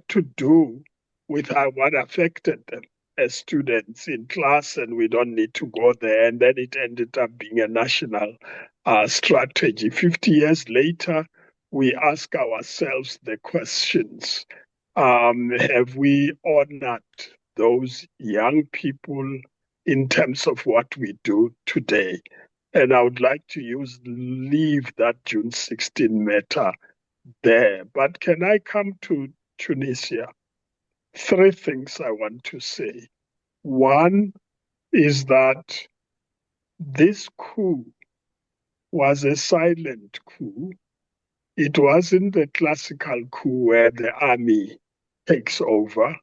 to do with what affected them as students in class, and we don't need to go there. And then it ended up being a national strategy. 50 years later, we ask ourselves the questions. Have we honored those young people in terms of what we do today? And I would like to leave that June 16 matter there. But can I come to Tunisia? 3 things I want to say. One is that this coup was a silent coup. It wasn't the classical coup where the army takes over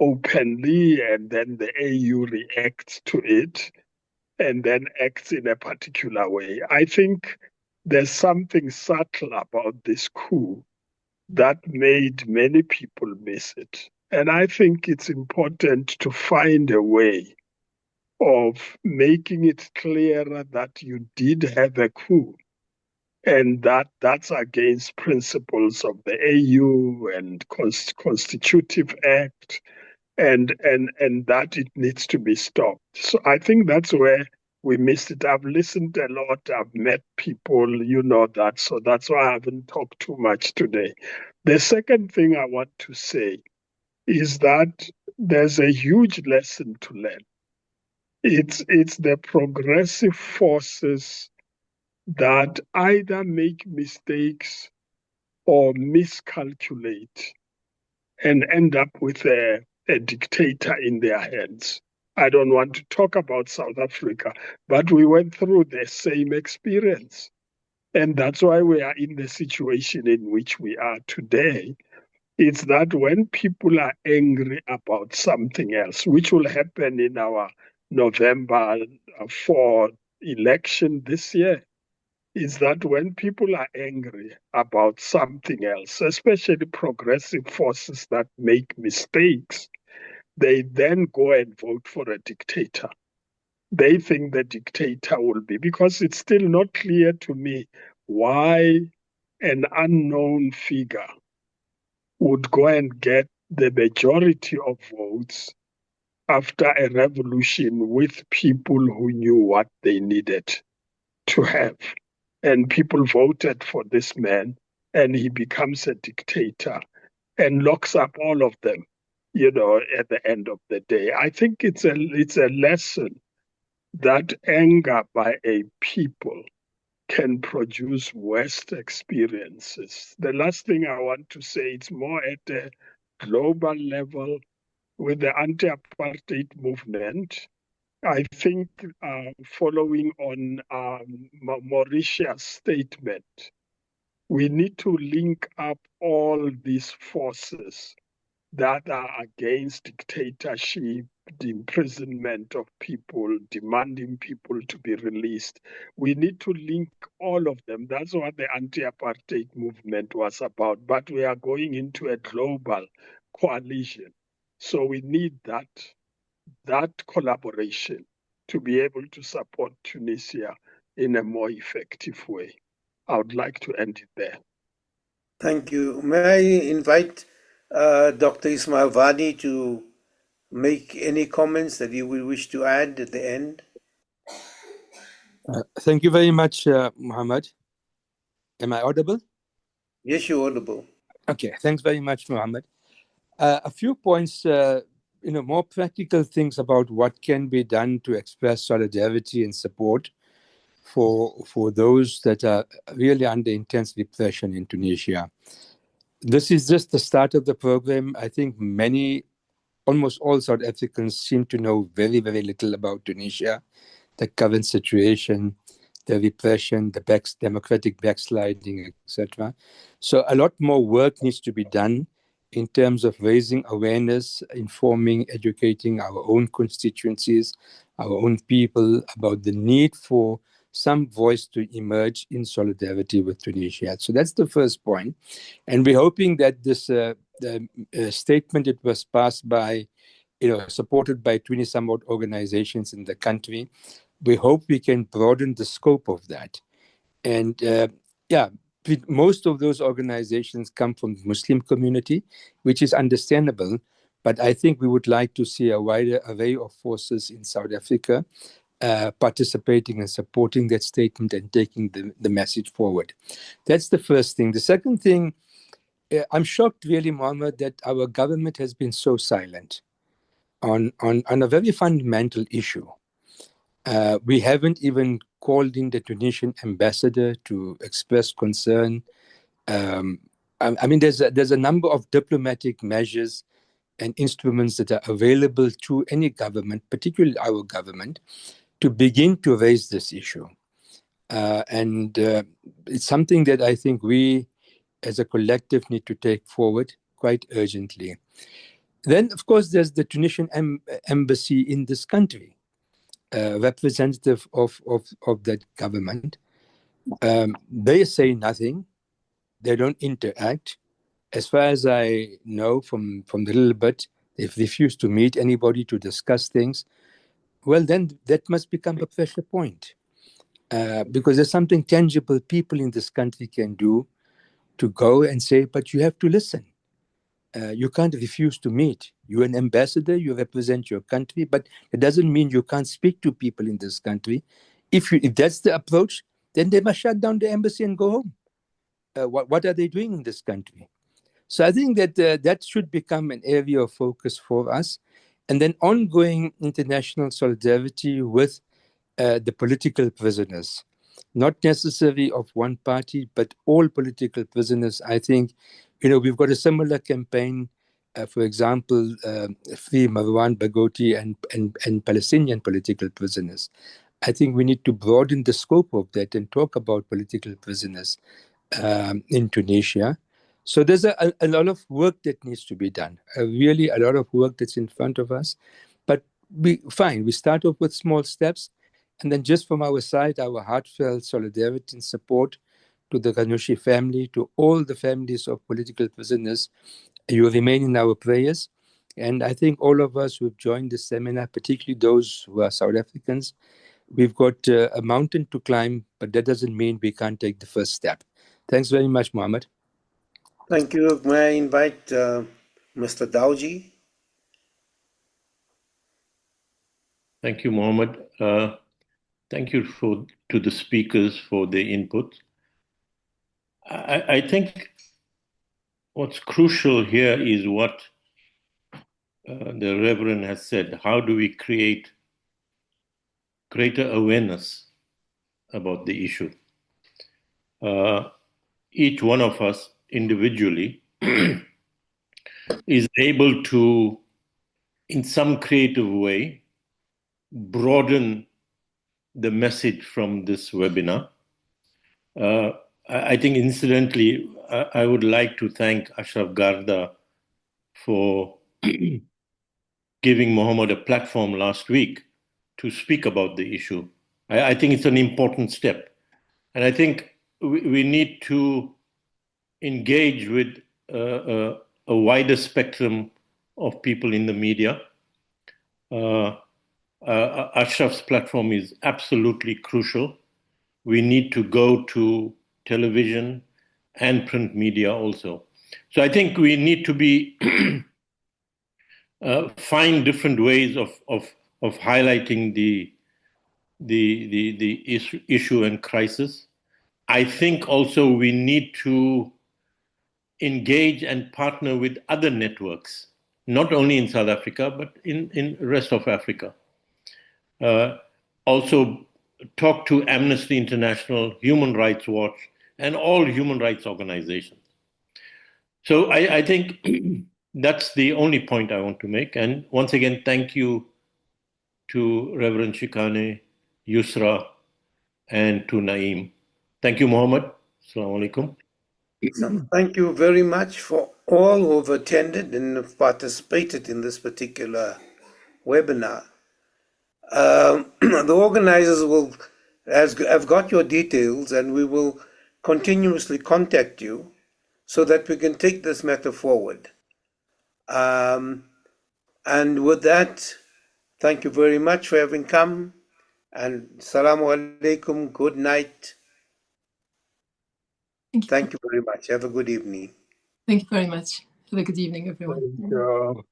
openly and then the AU reacts to it and then acts in a particular way. I think there's something subtle about this coup that made many people miss it. And I think it's important to find a way of making it clearer that you did have a coup and that's against principles of the AU and Constitutive Act and that it needs to be stopped. So I think that's where we missed it. I've listened a lot, I've met people, you know that, so that's why I haven't talked too much today. The second thing I want to say is that there's a huge lesson to learn. It's the progressive forces that either make mistakes or miscalculate and end up with a dictator in their hands. I don't want to talk about South Africa, but we went through the same experience. And that's why we are in the situation in which we are today. It's that when people are angry about something else, which will happen in our November 4 election this year, is that when people are angry about something else, especially progressive forces that make mistakes, they then go and vote for a dictator. They think the dictator will be, because it's still not clear to me why an unknown figure would go and get the majority of votes after a revolution with people who knew what they needed to have. And people voted for this man, and he becomes a dictator and locks up all of them, you know, at the end of the day. I think it's a lesson that anger by a people can produce worst experiences. The last thing I want to say, it's more at a global level with the anti-apartheid movement. I think following on Mauritius' statement, we need to link up all these forces that are against dictatorship, the imprisonment of people, demanding people to be released. We need to link all of them. That's what the anti-apartheid movement was about. But we are going into a global coalition. So we need that collaboration to be able to support Tunisia in a more effective way. I would like to end it there. Thank you. May I invite Dr. Ismail Vadi to make any comments that you will wish to add at the end? Thank you very much, Muhammad. Am I audible? Yes, you're audible. Okay, thanks very much, Muhammad. A few points, more practical things about what can be done to express solidarity and support for those that are really under intense repression in Tunisia. This is just the start of the program. I think almost all South Africans seem to know very, very little about Tunisia, the current situation, the repression, the democratic backsliding, etc. So a lot more work needs to be done in terms of raising awareness, informing, educating our own constituencies, our own people about the need for some voice to emerge in solidarity with Tunisia. So that's the first point. And we're hoping that this statement, it was passed by, supported by 20-some odd organizations in the country. We hope we can broaden the scope of that. And most of those organizations come from the Muslim community, which is understandable. But I think we would like to see a wider array of forces in South Africa participating and supporting that statement and taking the message forward. That's the first thing. The second thing, I'm shocked really, Mohammed, that our government has been so silent on a very fundamental issue. We haven't even called in the Tunisian ambassador to express concern. I mean, there's a number of diplomatic measures and instruments that are available to any government, particularly our government, to begin to raise this issue. And it's something that I think we as a collective need to take forward quite urgently. Then, of course, there's the Tunisian embassy in this country, representative of that government. They say nothing. They don't interact. As far as I know from the little bit, they've refused to meet anybody to discuss things. Well, then that must become a pressure point, because there's something tangible people in this country can do to go and say, but you have to listen. You can't refuse to meet. You're an ambassador, you represent your country, but it doesn't mean you can't speak to people in this country. If that's the approach, then they must shut down the embassy and go home. What are they doing in this country? So I think that that should become an area of focus for us. And then ongoing international solidarity with the political prisoners, not necessarily of one party, but all political prisoners. I think, we've got a similar campaign, for example, Free Marwan Barghouti and Palestinian political prisoners. I think we need to broaden the scope of that and talk about political prisoners in Tunisia. So there's a lot of work that needs to be done, really a lot of work that's in front of us. But we start off with small steps. And then just from our side, our heartfelt solidarity and support to the Ghannouchi family, to all the families of political prisoners. You remain in our prayers. And I think all of us who have joined this seminar, particularly those who are South Africans, we've got a mountain to climb, but that doesn't mean we can't take the first step. Thanks very much, Mohammed. Thank you. May I invite Mr. Dawji? Thank you, Mohammed. Thank you to the speakers for their input. I think what's crucial here is what the Reverend has said. How do we create greater awareness about the issue? Each one of us individually is able to, in some creative way, broaden the message from this webinar. I think incidentally, I would like to thank Ashraf Garda for giving Mohammed a platform last week to speak about the issue. I think it's an important step. And I think we need to engage with a wider spectrum of people in the media. Ashraf's platform is absolutely crucial. We need to go to television and print media also. So I think we need to be find different ways of highlighting the issue and crisis. I think also we need to engage and partner with other networks, not only in South Africa, but in the rest of Africa. Also talk to Amnesty International, Human Rights Watch, and all human rights organizations. So I think that's the only point I want to make. And once again, thank you to Reverend Shikane, Yusra, and to Naeem. Thank you, Mohammed. Assalamu alaikum. Thank you very much for all who have attended and have participated in this particular webinar. The organizers will I've got your details, and we will continuously contact you so that we can take this matter forward. And with that, thank you very much for having come, and Assalamu alaikum, good night. Thank you. Thank you very much. Have a good evening. Thank you very much. Have a good evening, everyone. Thank you.